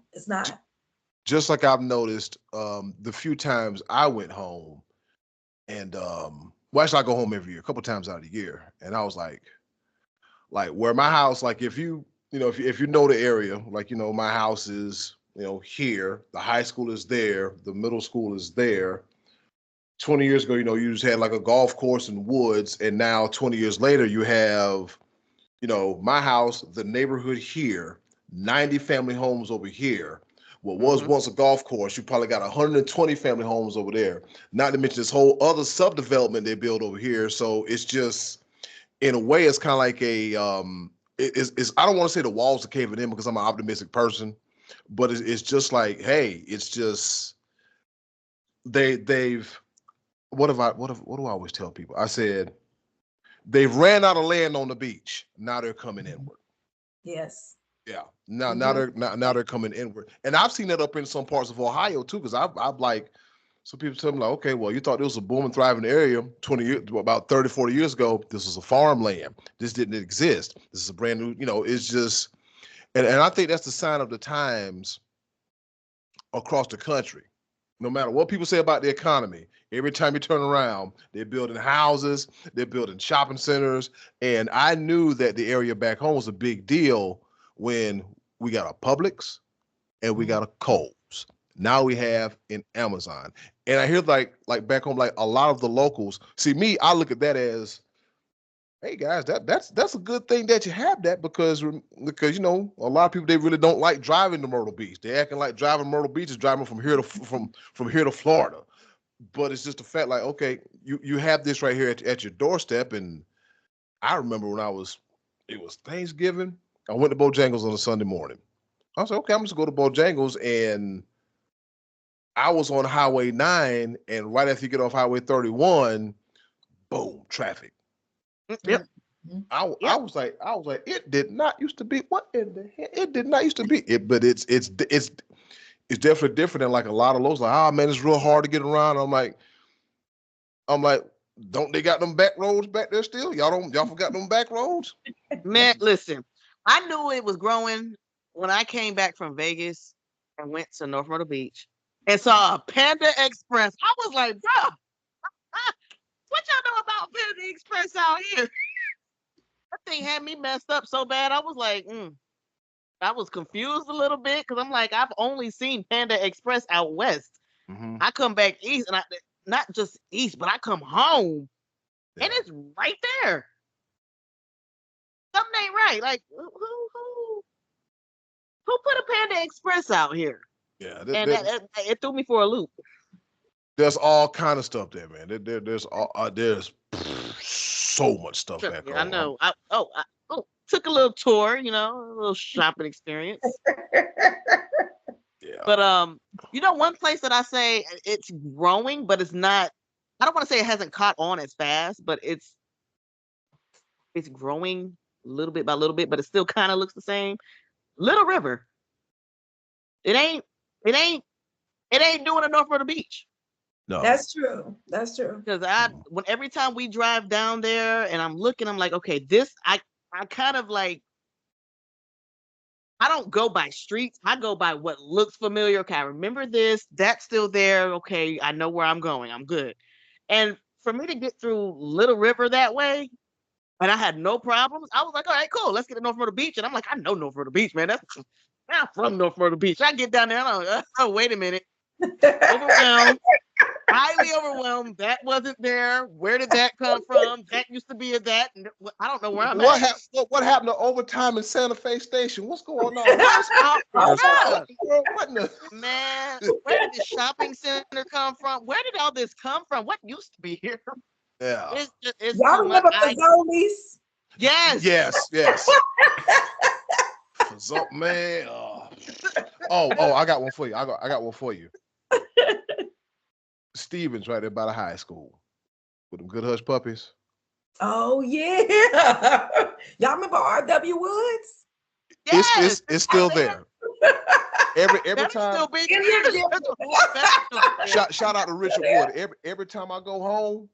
S1: just like I've noticed the few times I went home, and well, actually I go home every year, a couple times out of the year, and I was like where my house, like if you know the area, like my house is here, the high school is there, the middle school is there. 20 years ago, you just had like a golf course and woods, and now 20 years later, you have, my house, the neighborhood here, 90 family homes over here. What was once a golf course, you probably got 120 family homes over there. Not to mention this whole other subdevelopment they built over here. So it's just, in a way, it's kind of like a, it's I don't want to say the walls are caving in because I'm an optimistic person, but it's just like, hey, it's just they've what do I always tell people? I said they've ran out of land on the beach. Now they're coming inward.
S3: Yes.
S1: Yeah. Now they're coming inward, and I've seen that up in some parts of Ohio too. Because I've like, some people tell me like, okay, well, you thought this was a booming, thriving area 20 years, about 30, 40 years ago. This was a farmland. This didn't exist. This is a brand new. It's just, and I think that's the sign of the times across the country. No matter what people say about the economy, every time you turn around, they're building houses, they're building shopping centers. And I knew that the area back home was a big deal when we got a Publix and we got a Kohl's. Now we have an Amazon. And I hear like back home, like a lot of the locals, see me, I look at that as, hey guys, that's a good thing that you have that, because a lot of people, they really don't like driving to Myrtle Beach. They're acting like driving to Myrtle Beach is driving from here to from here to Florida. But it's just the fact, like, okay, you have this right here at your doorstep. And I remember when it was Thanksgiving, I went to Bojangles on a Sunday morning. I was like, okay, I'm just going to go to Bojangles, and I was on Highway 9, and right after you get off Highway 31, boom, traffic.
S2: Yep.
S1: I was like, it did not used to be. What in the hell? It did not used to be it, but it's definitely different than like a lot of those. Like, oh man, it's real hard to get around. I'm like, don't they got them back roads back there still? Y'all forgot them back roads?
S2: Man, listen, I knew it was growing when I came back from Vegas and went to North Myrtle Beach and saw a Panda Express. I was like, bro, what y'all know about Panda Express out here? That thing had me messed up so bad. I was like, I was confused a little bit, because I'm like, I've only seen Panda Express out west. I come back east, and not just east, but I come home, and it's right there. Something ain't right. Like, who put a Panda Express out here?
S1: Yeah,
S2: And it threw me for a loop.
S1: There's all kind of stuff there, man. There's so much stuff back home.
S2: I know. I took a little tour, a little shopping experience.
S1: Yeah.
S2: But one place that I say it's growing, but it's not. I don't want to say it hasn't caught on as fast, but it's growing little bit by little bit, but it still kind of looks the same. Little River. It ain't doing a North Myrtle Beach.
S1: No.
S3: That's true.
S2: Because every time we drive down there and I'm looking, I'm like, okay, this I kind of like, I don't go by streets. I go by what looks familiar. Okay, I remember this. That's still there. Okay, I know where I'm going. I'm good. And for me to get through Little River that way, and I had no problems, I was like, all right, cool. Let's get to North Myrtle Beach. And I'm like, I know North Myrtle Beach, man. I'm from North Myrtle Beach. I get down there. I'm like, oh, wait a minute. Overwhelmed. highly overwhelmed. That wasn't there. Where did that come from? That used to be a that. I don't know where I'm at.
S1: What happened to overtime in Santa Fe Station? What's going on? What in the...
S2: Man, where did the shopping center come from? Where did all this come from? What used to be here?
S1: Yeah.
S2: It's
S3: Y'all remember Fazoli's?
S2: Yes.
S1: Man. Oh, I got one for you. I got one for you. Stevens right there by the high school with them good hush puppies.
S3: Oh yeah. Y'all remember R.W. Woods?
S2: Yes.
S1: It's still there. Every time. Shout out to Richard Wood. Every time I go home,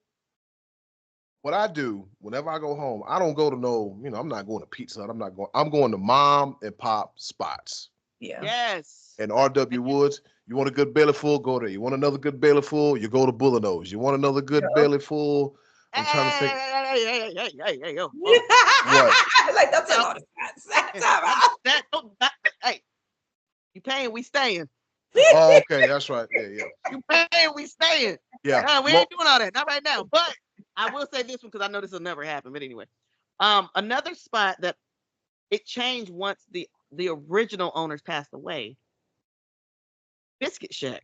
S1: what I do whenever I go home, I don't go to I'm not going to Pizza Hut. I'm going to Mom and Pop spots.
S3: Yeah.
S2: Yes.
S1: And R.W. Woods, you want a good belly full, go there. You want another good belly full, you go to Bullino's. You want another good belly full. I'm trying to think.
S2: Hey, yo.
S1: What?
S3: Like, don't tell all the
S2: Hey, you paying, we staying.
S1: Oh, okay, that's right. Yeah.
S2: You paying, we staying.
S1: Yeah.
S2: We ain't doing all that, not right now. But I will say this one because I know this will never happen. But anyway, another spot that it changed once the original owners passed away. Biscuit Shack.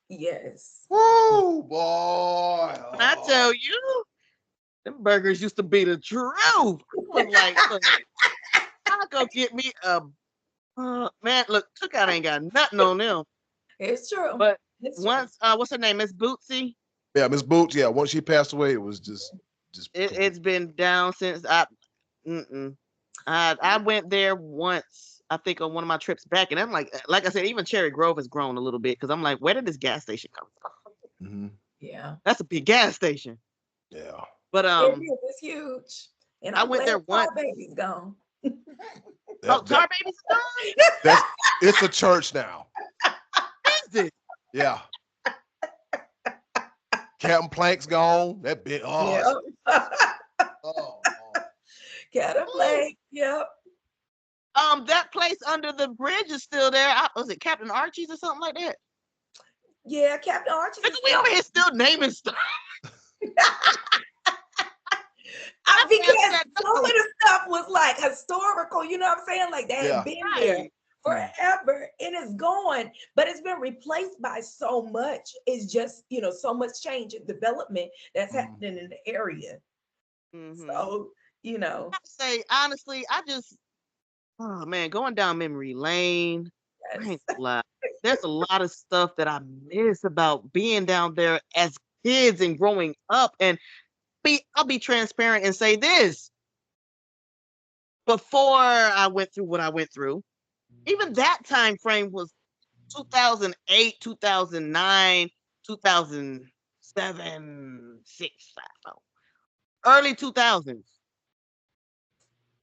S3: Yes.
S1: Woo, boy.
S2: When I tell you, them burgers used to be the truth. I was like, look, I'll go get me a man. Look, Cookout ain't got nothing on them.
S3: It's true.
S2: But once, what's her name? Miss Bootsy.
S1: Yeah, Miss Boots. Yeah, once she passed away, it was just.
S2: It's been down since I went there once. I think on one of my trips back, and I'm like I said, even Cherry Grove has grown a little bit because I'm like, where did this gas station come from?
S1: Mm-hmm.
S3: Yeah,
S2: that's a big gas station.
S3: Yeah,
S2: but
S3: it's huge. And
S2: I went there once.
S3: Tar Baby's gone.
S2: Tar Baby's gone.
S1: It's a church now.
S2: Is it?
S1: Yeah. Captain Plank's gone. That big. Oh.
S3: Yeah. Captain Plank. Yep.
S2: That place under the bridge is still there. Was it Captain Archie's or something like that?
S3: Yeah, Captain Archie's.
S2: Look, we over here still naming stuff.
S3: Because some of the stuff was like historical, you know what I'm saying? Like they had been there forever and it's gone, but it's been replaced by so much. It's just, so much change and development that's happening in the area. Mm-hmm. So, I
S2: say honestly, oh man, going down memory lane. Yes. There's a lot of stuff that I miss about being down there as kids and growing up. And I'll be transparent and say this. Before I went through what I went through, even that time frame was 2008, 2009, 2007, 6, early 2000s.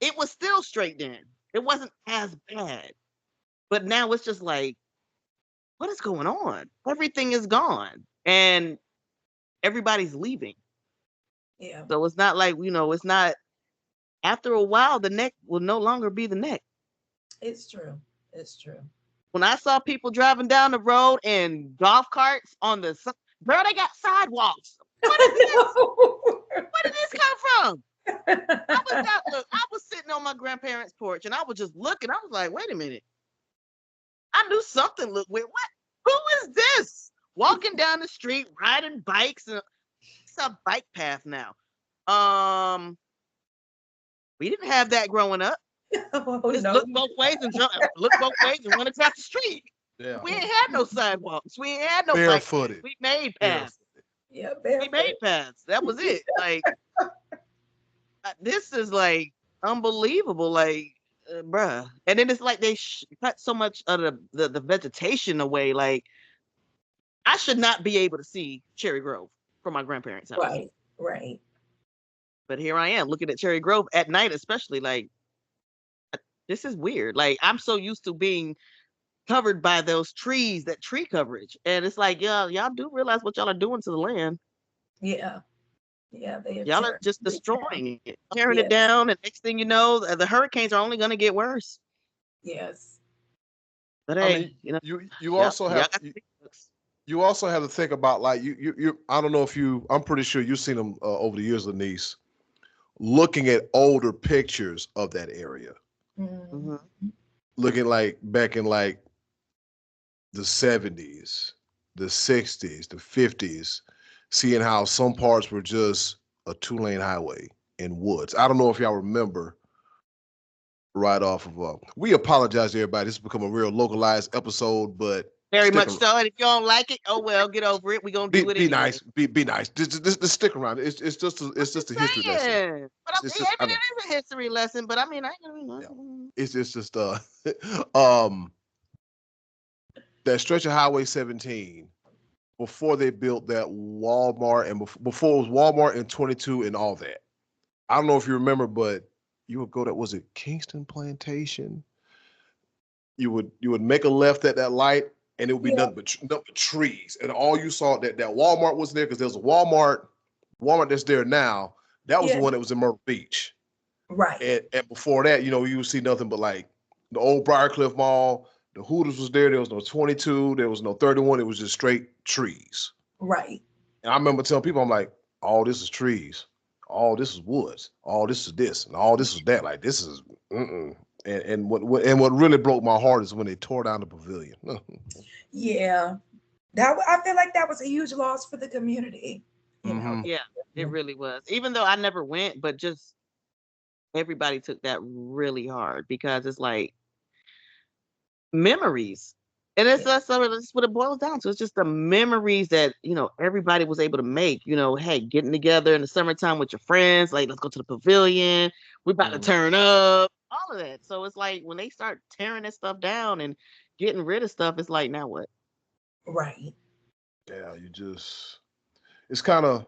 S2: It was still straight then. It wasn't as bad. But now it's just like, what is going on? Everything is gone. And everybody's leaving.
S3: Yeah.
S2: So it's not like, it's not, after a while, the neck will no longer be the neck.
S3: It's true. It's true.
S2: When I saw people driving down the road in golf carts on the, girl, they got sidewalks. What is this? Where did this come from? I was sitting on my grandparents' porch and I was just looking. I was like, wait a minute. I knew something looked weird. What? Who is this? Walking down the street, riding bikes. It's a bike path now. We didn't have that growing up. Just look both ways and run across the street. Yeah. We ain't had no sidewalks. We ain't had no
S1: barefooted.
S2: We made paths.
S3: Yeah, barefoot.
S2: We made paths. That was it. Like this is like unbelievable. Like, bruh. And then it's like they cut so much of the vegetation away. Like I should not be able to see Cherry Grove from my grandparents' house.
S3: Right.
S2: But here I am looking at Cherry Grove at night, especially. Like, this is weird. Like, I'm so used to being covered by those trees, that tree coverage. And it's like, y'all do realize what y'all are doing to the land.
S3: Yeah.
S2: Y'all are just destroying it, tearing it down. And next thing you know, the hurricanes are only going to get worse.
S3: Yes.
S2: But hey,
S1: you also have You also have to think about like you. I don't know if you. I'm pretty sure you've seen them over the years, Laniece. Looking at older pictures of that area,
S3: Mm-hmm.
S1: looking like back in like the 70s, the 60s, the 50s, seeing how some parts were just a 2-lane highway in woods. I don't know if y'all remember right off of we apologize to everybody. This has become a real localized episode, but
S2: Very
S1: stick
S2: much
S1: around.
S2: so. And if you don't like it, oh well, get over it. We're gonna do it
S1: Be
S2: anyway.
S1: nice. Be nice. Just stick around. It's just a history lesson.
S2: Saying. But
S1: It's
S2: I
S1: just I
S2: mean,
S1: know.
S2: it is a history lesson. But I mean, I
S1: Yeah.
S2: ain't
S1: It's just um that stretch of Highway 17 before they built that Walmart and before it was Walmart and 22 and all that. I don't know if you remember, but you would go to, was it Kingston Plantation? You would make a left at that light and it would be
S3: Yeah.
S1: nothing but trees. And all you saw that Walmart was there because there's a Walmart that's there now. That was the
S3: Yeah.
S1: one that was in Myrtle Beach.
S3: Right.
S1: And before that, you would see nothing but like the old Briarcliff Mall. The Hooters was there. There was no 22. There was no 31. It was just straight trees.
S3: Right.
S1: And I remember telling people, I'm like, all this is trees. All this is woods. All this is this. And all this is that. Like, this is, mm-mm. And what really broke my heart is when they tore down the pavilion.
S3: Yeah. I feel like that was a huge loss for the community. You know.
S1: Mhm.
S2: yeah, it really was. Even though I never went, but just everybody took that really hard because it's like memories. And that's what it boils down to. It's just the memories that, everybody was able to make, hey, getting together in the summertime with your friends, like, let's go to the pavilion. We're about to
S1: Mhm.
S2: turn up, all of that. So it's like when they start tearing that stuff down and getting rid of stuff, it's like, now what?
S3: Right.
S1: Yeah, it's kind of,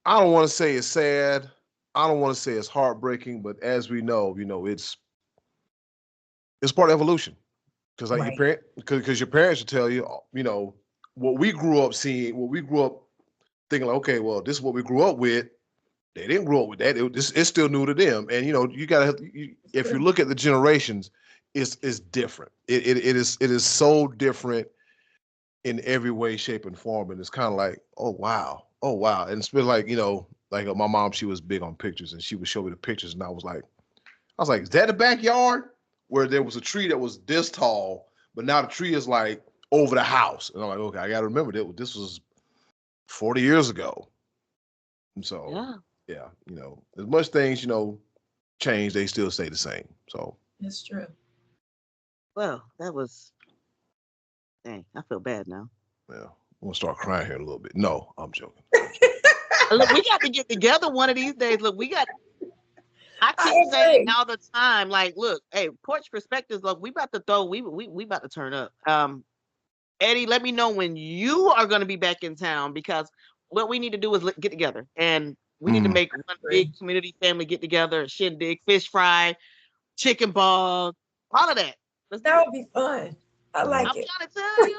S1: I don't want to say it's sad. I don't want to say it's heartbreaking, but as we know, it's part of evolution. Because like
S3: Right.
S1: your parents should tell you, what we grew up seeing, what we grew up thinking like, okay, well, this is what we grew up with. They didn't grow up with that. It's still new to them. And you gotta, if you look at the generations, it's different. It is so different in every way, shape, and form. And it's kind of like, oh wow. And it's been like, like my mom, she was big on pictures, and she would show me the pictures, and I was like, is that the backyard where there was a tree that was this tall, but now the tree is like over the house? And I'm like, okay, I got to remember that this was 40 years ago. And so,
S2: Yeah.
S1: yeah, as much things, change, they still stay the same. So,
S3: It's true.
S2: Well, that was, dang, I feel bad now.
S1: yeah, I'm going to start crying here in a little bit. No, I'm joking.
S2: Look, we got to get together one of these days. Look, I keep saying all the time, like, look, hey, Porch PursePectives, look, we about to turn up. Eddie, let me know when you are going to be back in town, because what we need to do is get together, and we need to make one big community family get together, shindig, fish fry, chicken ball, all of that.
S3: That would be fun. I like it.
S2: I'm trying to tell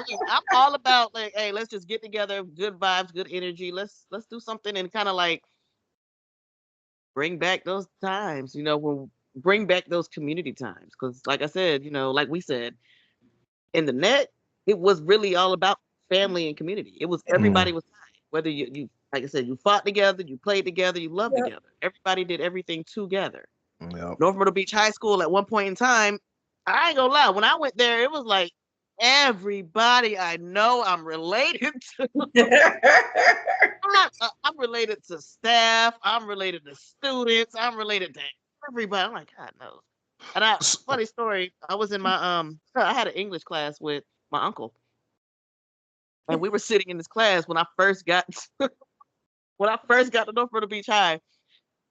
S2: you, I'm all about, like, hey, let's just get together, good vibes, good energy. Let's do something and kind of like bring back those times, when bring back those community times. Because like I said, like we said, in the net, it was really all about family and community. It was everybody was tied. Whether you like I said, you fought together, you played together, you loved together. Everybody did everything together.
S1: Yep.
S2: North Myrtle Beach High School at one point in time, I ain't gonna lie, when I went there, it was like everybody I know I'm related to. I'm related to staff. I'm related to students. I'm related to everybody. I'm like, God knows. And funny story, I was in my I had an English class with my uncle, and we were sitting in this class when I first got to North Myrtle Beach High,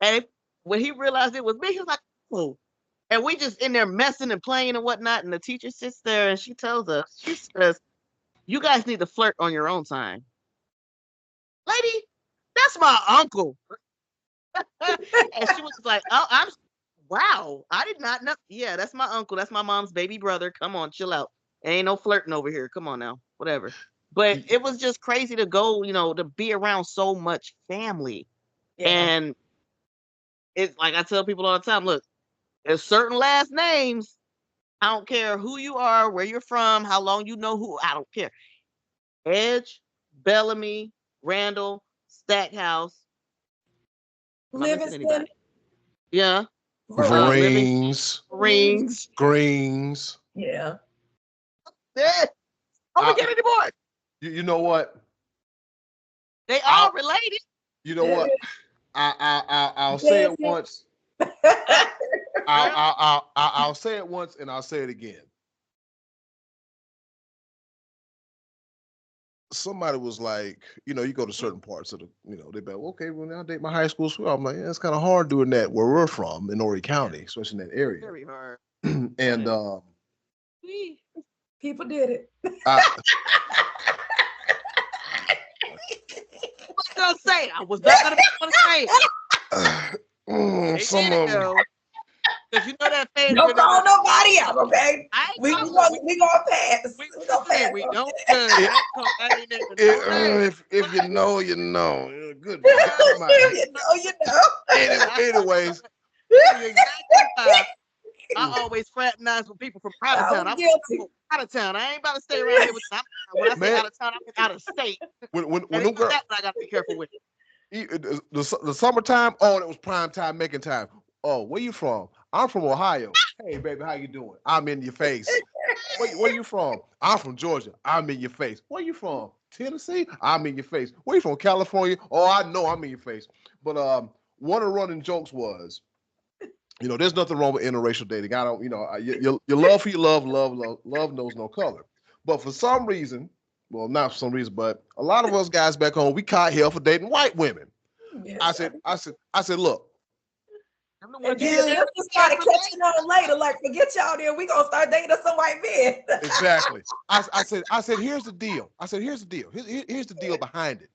S2: and when he realized it was me, he was like, "Oh," and we just in there messing and playing and whatnot. And the teacher sits there and she tells us, she says, "You guys need to flirt on your own time." Lady, that's my uncle. And she was like, "Oh, wow, I did not know." Yeah, that's my uncle. That's my mom's baby brother. Come on, chill out. Ain't no flirting over here. Come on now, whatever. But it was just crazy to go, to be around so much family.
S3: Yeah.
S2: And it's like I tell people all the time, look, there's certain last names I don't care who you are, where you're from, how long you know who. I don't care. Edge, Bellamy, Randall, Stackhouse. Am I missing
S3: Livingston,
S2: anybody? Yeah.
S3: Vereen.
S1: Rings. Greens.
S3: Yeah.
S2: Yeah. Oh, we get any more?
S1: You know what?
S2: They all related.
S1: You know what? I'll say it once. I'll say it once and I'll say it again. Somebody was like, you go to certain parts of the, they be like, okay, well, now I date my high school sweetheart. I'm like, yeah, it's kind of hard doing that where we're from in Horry County, especially in that area.
S2: Very hard.
S1: And
S3: people did it.
S2: I was gonna say I was not gonna say it.
S1: Some of them.
S2: Because you know that phase.
S3: Don't call nobody out, okay? We gonna pass.
S2: We don't judge.
S1: If you know, you know. Good.
S3: You know.
S1: Anyways.
S2: I always fraternize with people from out of town. I'm
S3: guilty.
S2: Out of town. I ain't about to stay around here with them. When I say out of town, I mean out of state.
S1: When
S2: that's what I gotta be careful with.
S1: The summertime, oh, that was prime time making time. Oh, where you from? I'm from Ohio. Hey, baby, how you doing? I'm in your face. Where you from? I'm from Georgia. I'm in your face. Where you from? Tennessee? I'm in your face. Where you from? California? Oh, I know I'm in your face. But one of the running jokes was, there's nothing wrong with interracial dating. I don't, your love for your love knows no color. But for some reason, well, not for some reason, but a lot of us guys back home, we caught hell for dating white women. Yes, I said, look.
S3: And then we started catching on later, like, forget y'all there, we gonna start dating some white men.
S1: Exactly. I said, here's the deal. Here's the deal behind it.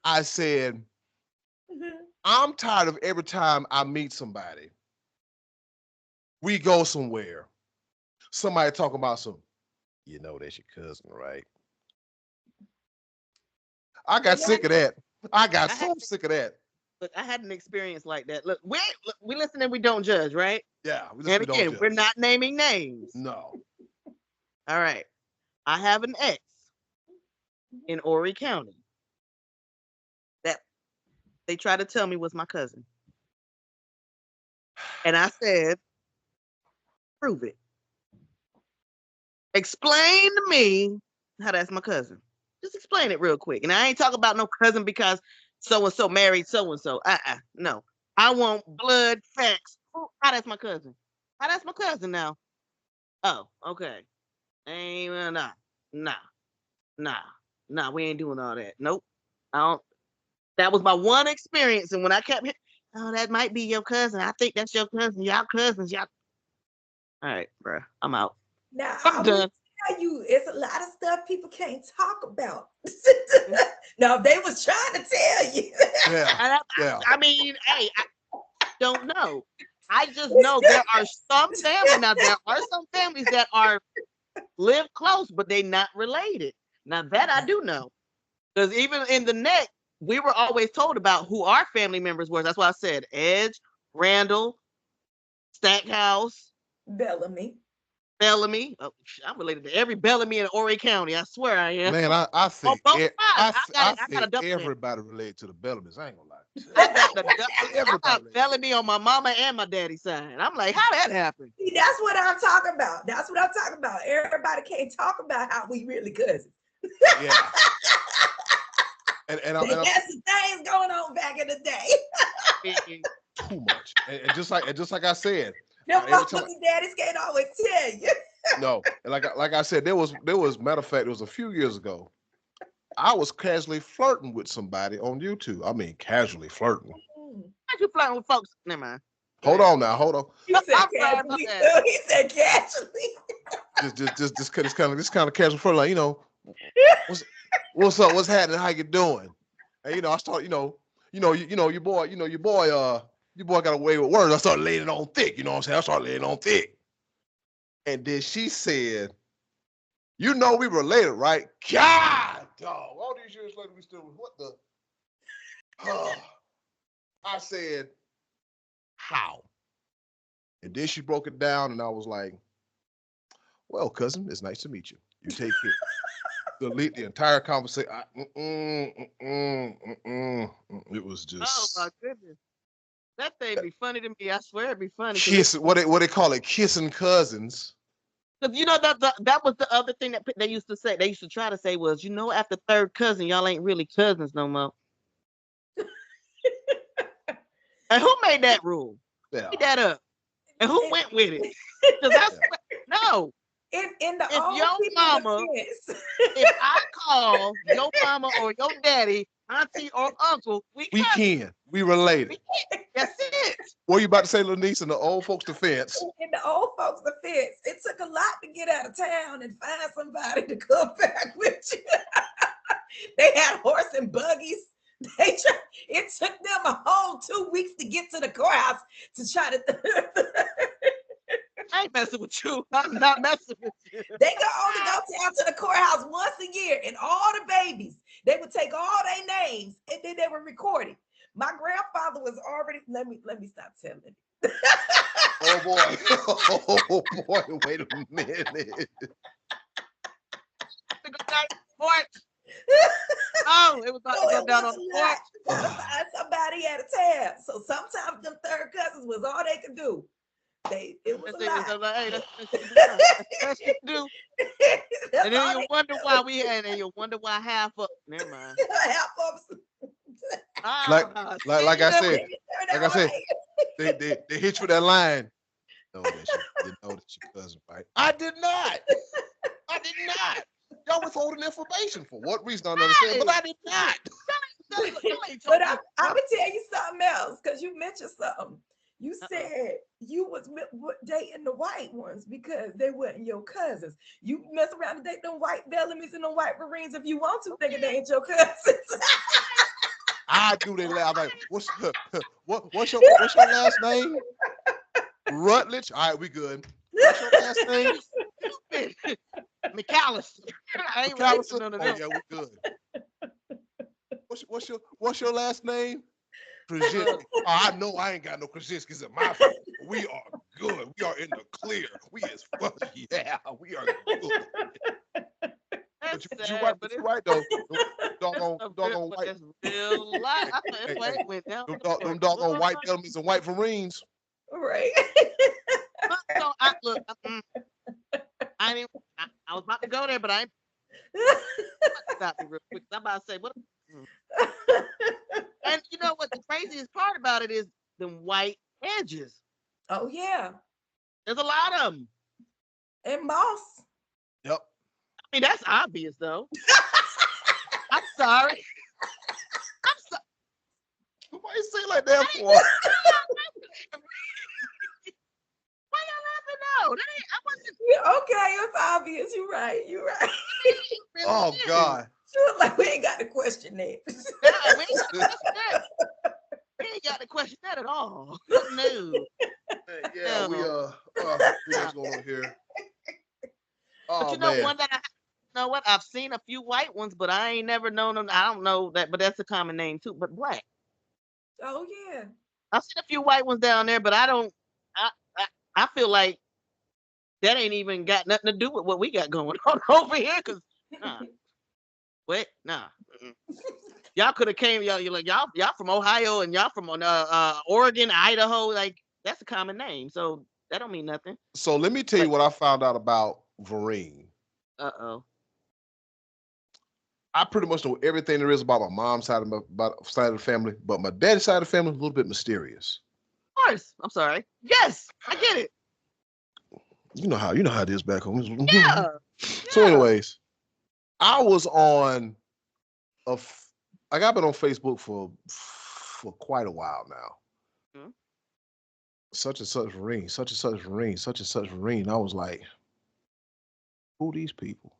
S1: I said, I'm tired of every time I meet somebody, we go somewhere, somebody talking about some, that's your cousin, right? I got sick of that. I got so sick of that.
S2: Look, I had an experience like that. Look, we listen and we don't judge, right?
S1: Yeah.
S2: And again, we're not naming names.
S1: No.
S2: All right. I have an ex in Horry County that they tried to tell me was my cousin. And I said, prove it. Explain to me how that's my cousin. Just explain it real quick. And I ain't talking about no cousin because so-and-so married so-and-so. No. I want blood facts. How that's my cousin? How that's my cousin now? Oh, okay. Nah, we ain't doing all that. Nope. I don't. That was my one experience. And when I kept oh, that might be your cousin. I think that's your cousin. Y'all cousins. Y'all. All right, bro. I'm out.
S3: Now,
S2: I'm done.
S3: Tell you, it's a lot of stuff people can't talk about. Now, they was trying to tell you.
S1: Yeah.
S2: I mean, hey, I don't know. I just know there are some families. Now, there are some families that live close, but they not related. Now, that I do know. Because even in the net, we were always told about who our family members were. That's why I said Edge, Randall, Stackhouse,
S3: Bellamy.
S2: Oh, I'm related to every Bellamy in Horry County. I swear I am.
S1: Man, I think everybody related to the Bellamys. I ain't gonna lie.
S2: I got Bellamy on my mama and my daddy's side. I'm like, how that happened?
S3: See, that's what I'm talking about. Everybody can't talk about how we really cousins.
S1: Yeah. and
S3: they had some things going on back in the day.
S1: Too much. And just like I said.
S3: Them mamas and daddies can't always tell you.
S1: No, and like I said, there was matter of fact, it was a few years ago. I was casually flirting with somebody on YouTube. I mean, casually flirting.
S2: How'd you flirting with folks? Never mind.
S1: Hold on now, hold on.
S3: He said casually.
S1: Just kind of casual flirting, like, what's up? What's happening? How you doing? And I start, your boy got away with words. I started laying it on thick. You know what I'm saying? I started laying it on thick. And then she said, we related, right? God, dog. All these years later, we still, what the? I said, how? And then she broke it down, and I was like, well, cousin, it's nice to meet you. You take care. Delete the entire conversation. It was
S2: Oh
S1: just
S2: my goodness. That thing be funny to me. I swear it'd be funny.
S1: kiss. What they call it? Kissing cousins.
S2: Because you know that was the other thing that they used to say. They used to try to say was, after third cousin, y'all ain't really cousins no more. And who made that rule?
S1: Yeah.
S2: Made that up. And who went with it? No.
S3: In the
S2: If
S3: old
S2: your
S3: people
S2: mama,
S3: defense.
S2: if I call your mama or your daddy, auntie or uncle, we
S1: can. We related.
S2: That's it.
S1: What are you about to say, Laniece, in the old folks' defense?
S3: In the old folks' defense, it took a lot to get out of town and find somebody to come back with you. They had horse and buggies. It took them a whole 2 weeks to get to the courthouse to try to.
S2: I ain't messing with you. I'm not messing with you.
S3: They could only go down to the courthouse once a year, and all the babies, they would take all their names and then they would record it. My grandfather was already. Let me stop telling it.
S1: Oh boy! Oh boy! Wait a minute.
S2: Porch. Oh, it was about to go down on the porch.
S3: Find somebody at a tab. So sometimes them third cousins was all they could do. It was a lot.
S2: Hey, that's what you do. And then you wonder why you wonder why half of. Never mind.
S3: Half of
S1: like I said, they hit you with that line. You know that's your cousin, right? I did not. Y'all withholding information for what reason? I don't understand, but I did not.
S3: But I'm gonna tell you something else, because you mentioned something. You said you was dating the white ones because they weren't your cousins. You mess around and date them white Bellamy's and them white Marines if you want to, thinking they ain't your cousins.
S1: I do that. I'm like, what's your last name? Rutledge. All right, we good. What's your last name?
S2: McAllister. I ain't
S1: McAllister.
S2: None of
S1: them. Yeah, we good. What's your last name? Krasinski. Oh, I know I ain't got no Krasinski's in my phone. We are good. We are in the clear. We is fucking we are good. But you're right though. Doggone white.
S2: That's real life.
S1: Them doggone white Bellamy's and white Marines.
S3: Right.
S2: So I was about to go there, but I ain't. Stop me real quick. I'm about to say what. And you know what the craziest part about it is the white edges.
S3: Oh yeah.
S2: There's a lot of them.
S3: And moss.
S1: Yep.
S2: I mean, that's obvious though. I'm sorry.
S1: Why you say it like that for?
S2: Why y'all laughing now? I wasn't.
S3: Yeah, okay, it's obvious. You're right.
S1: Oh God.
S3: Sure, like we ain't got to question that.
S2: We ain't got to question that at all. No.
S1: Yeah, what's going on here? Oh,
S2: but you know, one that you know what? I've seen a few white ones, but I ain't never known them. I don't know that, but that's a common name too. But black.
S3: Oh yeah.
S2: I've seen a few white ones down there, but I don't. I feel like that ain't even got nothing to do with what we got going on over here. Cause what? Nah. Y'all could have came. Y'all from Ohio and y'all from Oregon, Idaho. Like that's a common name, so that don't mean nothing.
S1: So let me tell you what I found out about Vereen. I pretty much know everything there is about my mom's side of the family, but my daddy's side of the family is a little bit mysterious.
S2: Of course. I'm sorry. Yes, I get it.
S1: You know how it is back home.
S2: Yeah.
S1: So, anyways, I was on I've been on Facebook for quite a while now. Such and such Vereen, such and such Vereen, such and such Vereen. I was like, who these people?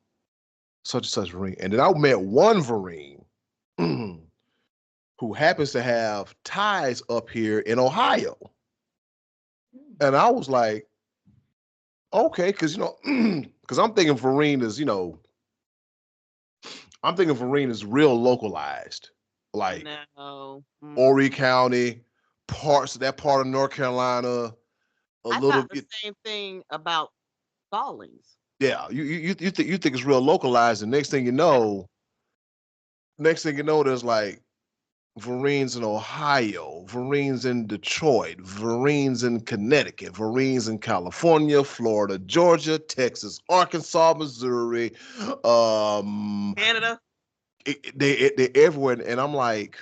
S1: Such and such Vereen. And then I met one Vereen who happens to have ties up here in Ohio. And I was like, okay, because because I'm thinking Vereen is, I'm thinking Vereen is real localized. Like Horry County, that part of North Carolina, a
S2: I
S1: little
S2: thought the
S1: bit.
S2: same thing about Stallings.
S1: Yeah, you think it's real localized, and next thing you know, there's like Marines in Ohio, Marines in Detroit, Marines in Connecticut, Marines in California, Florida, Georgia, Texas, Arkansas, Missouri.
S2: Canada.
S1: They everywhere, and I'm like,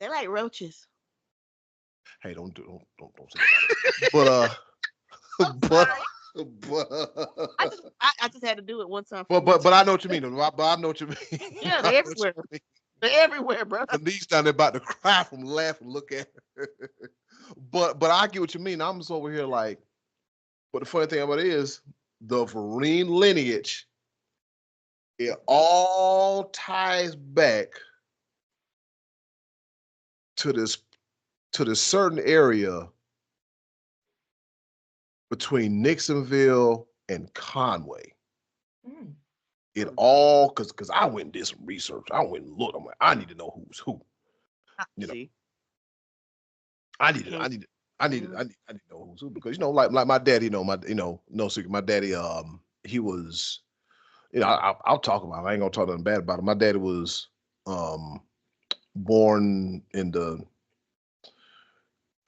S2: They like roaches.
S1: hey, don't say that.
S2: I'm
S1: But
S2: sorry.
S1: but
S2: I just had to do it one time for
S1: but
S2: one
S1: but
S2: time.
S1: I know what you mean. But I know what you mean.
S2: Yeah,
S1: I
S2: they're
S1: know what
S2: everywhere.
S1: you mean.
S2: They're everywhere, bro.
S1: Laniece down there about to cry from laughing. Look at her. But I get what you mean. I'm just over here like. But the funny thing about it is the Marine lineage. It all ties back to this certain area between Nixonville and Conway.
S3: Mm.
S1: It all because I went and did some research. I went and looked. I'm like, I need to know who's who. You know,
S2: See,
S1: I need to,
S2: can't.
S1: I need to, I need to, I need to know who's who because like my daddy, no secret. My daddy, he was, I'll talk about him. I ain't gonna talk nothing bad about him. My daddy was born in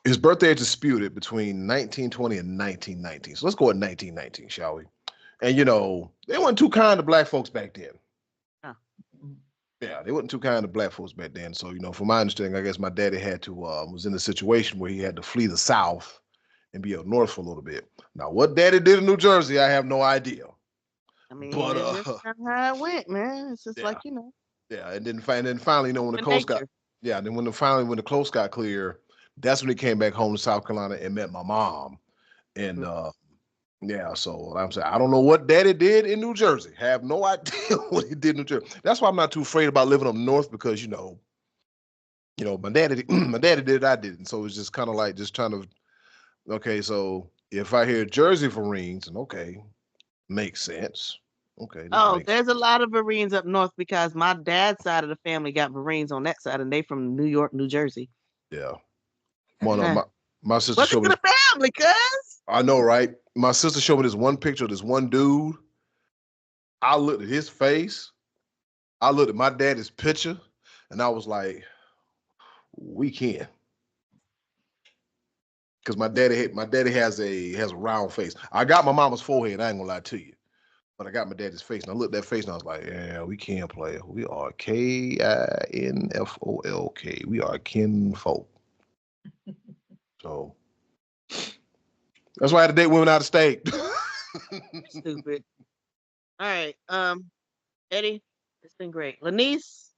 S1: his birthday is disputed between 1920 and 1919. So let's go at 1919, shall we? And they weren't too kind to black folks back then.
S2: Huh.
S1: Yeah, they weren't too kind to black folks back then. So, from my understanding, I guess my daddy had to was in a situation where he had to flee the South and be up north for a little bit. Now, what daddy did in New Jersey, I have no idea.
S2: I mean,
S1: But
S2: it's just kind of how it went, man. It's just
S1: yeah,
S2: like
S1: yeah, and then finally, when the
S2: human
S1: coast got
S2: nature.
S1: yeah, then when the coast got clear, that's when he came back home to South Carolina and met my mom. And
S2: Mhm.
S1: yeah, so I'm saying I don't know what daddy did in New Jersey. Have no idea what he did in New Jersey. That's why I'm not too afraid about living up north because my daddy my daddy did it, I didn't. So it's just kind of like just trying to okay, so if I hear Jersey Marines, and okay, makes sense. Okay, this
S2: Oh,
S1: makes
S2: there's a
S1: sense.
S2: lot of Marines up north because my dad's side of the family got Marines on that side, and they from New York, New Jersey.
S1: Yeah. One of
S2: Eh.
S1: my sister
S2: Welcome
S1: showed
S2: to
S1: me
S2: the family, cuz.
S1: I know, right? My sister showed me this one picture of this one dude. I looked at his face. I looked at my daddy's picture, and I was like, we can. Because my daddy has a round face. I got my mama's forehead, I ain't gonna lie to you. But I got my daddy's face. And I looked at that face and I was like, yeah, we can play. We are KINFOLK. We are kinfolk. So that's why I had to date women out of state.
S2: Stupid. All right. Eddie, it's been great. Laniece,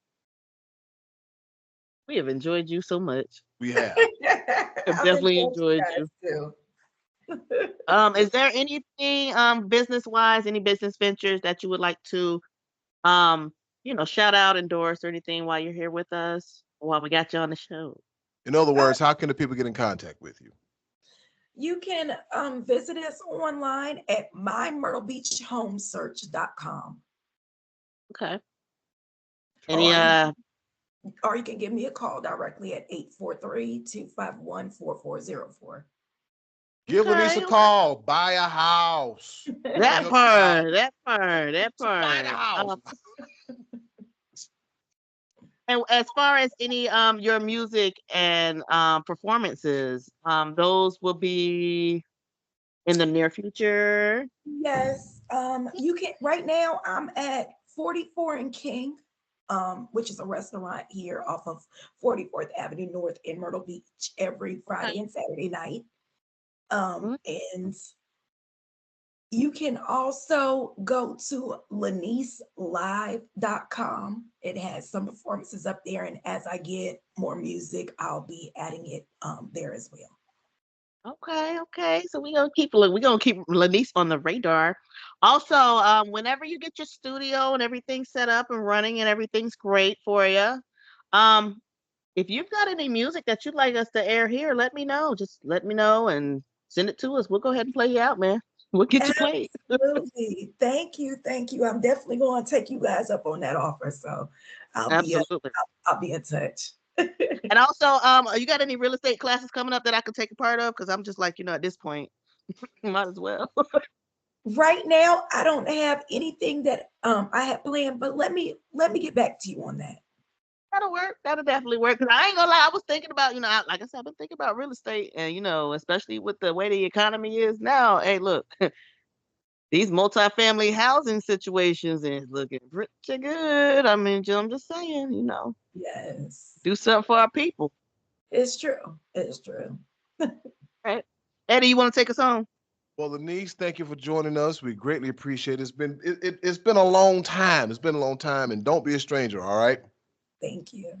S2: we have enjoyed you so much.
S1: We have.
S2: I've
S3: I've
S2: definitely
S3: enjoyed you
S2: enjoyed
S3: guys
S2: you.
S3: too.
S2: Is there anything business wise, any business ventures that you would like to um, shout out, endorse, or anything while you're here with us, or while we got you on the show?
S1: In other words, how can the people get in contact with you?
S3: You can visit us online at mymyrtlebeachhomesearch.com.
S2: Okay. Any
S3: Or you can give me a call directly at 843-251-4404.
S1: Give Laniece a
S2: okay,
S1: call. Buy a house. We're gonna
S2: that
S1: help you out.
S2: part, that part, that
S1: So buy the
S2: part.
S1: house.
S2: And as far as any your music and performances, those will be in the near future.
S3: Yes, you can. Right now, I'm at 44 and King, which is a restaurant here off of 44th Avenue North in Myrtle Beach every
S2: Okay.
S3: Friday and Saturday night.
S2: Mhm.
S3: And you can also go to lanicelive.com. It has some performances up there, and as I get more music, I'll be adding it there as well.
S2: Okay. So we're gonna keep Laniece on the radar. Also, whenever you get your studio and everything set up and running and everything's great for you, um, if you've got any music that you'd like us to air here, let me know. Just let me know and send it to us. We'll go ahead and play you out, man. We'll get you played.
S3: Absolutely. Thank you. Thank you. I'm definitely going to take you guys up on that offer. So I'll be
S2: Absolutely.
S3: I'll be in touch.
S2: And also, you got any real estate classes coming up that I could take a part of? Because I'm just like, at this point. Might as well.
S3: Right now, I don't have anything that I had planned, but let me get back to you on that.
S2: That'll work. That'll definitely work. Cause I ain't gonna lie, I was thinking about, like I said, I've been thinking about real estate, and especially with the way the economy is now. Hey, look, these multifamily housing situations is looking pretty good. I mean, I'm just saying,
S3: Yes,
S2: do something for our people.
S3: it's true. It's true.
S2: Right? Eddie, you want to take us home?
S1: Well, Laniece, thank you for joining us. We greatly appreciate it. It's been a long time. It's been a long time, and don't be a stranger. All right.
S3: Thank you.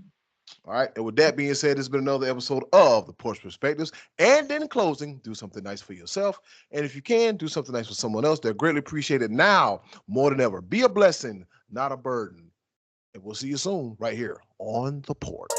S1: All right. And with that being said, it's been another episode of the Porch Perspectives. And in closing, do something nice for yourself. And if you can, do something nice for someone else. They're greatly appreciated now more than ever. Be a blessing, not a burden. And we'll see you soon right here on the porch.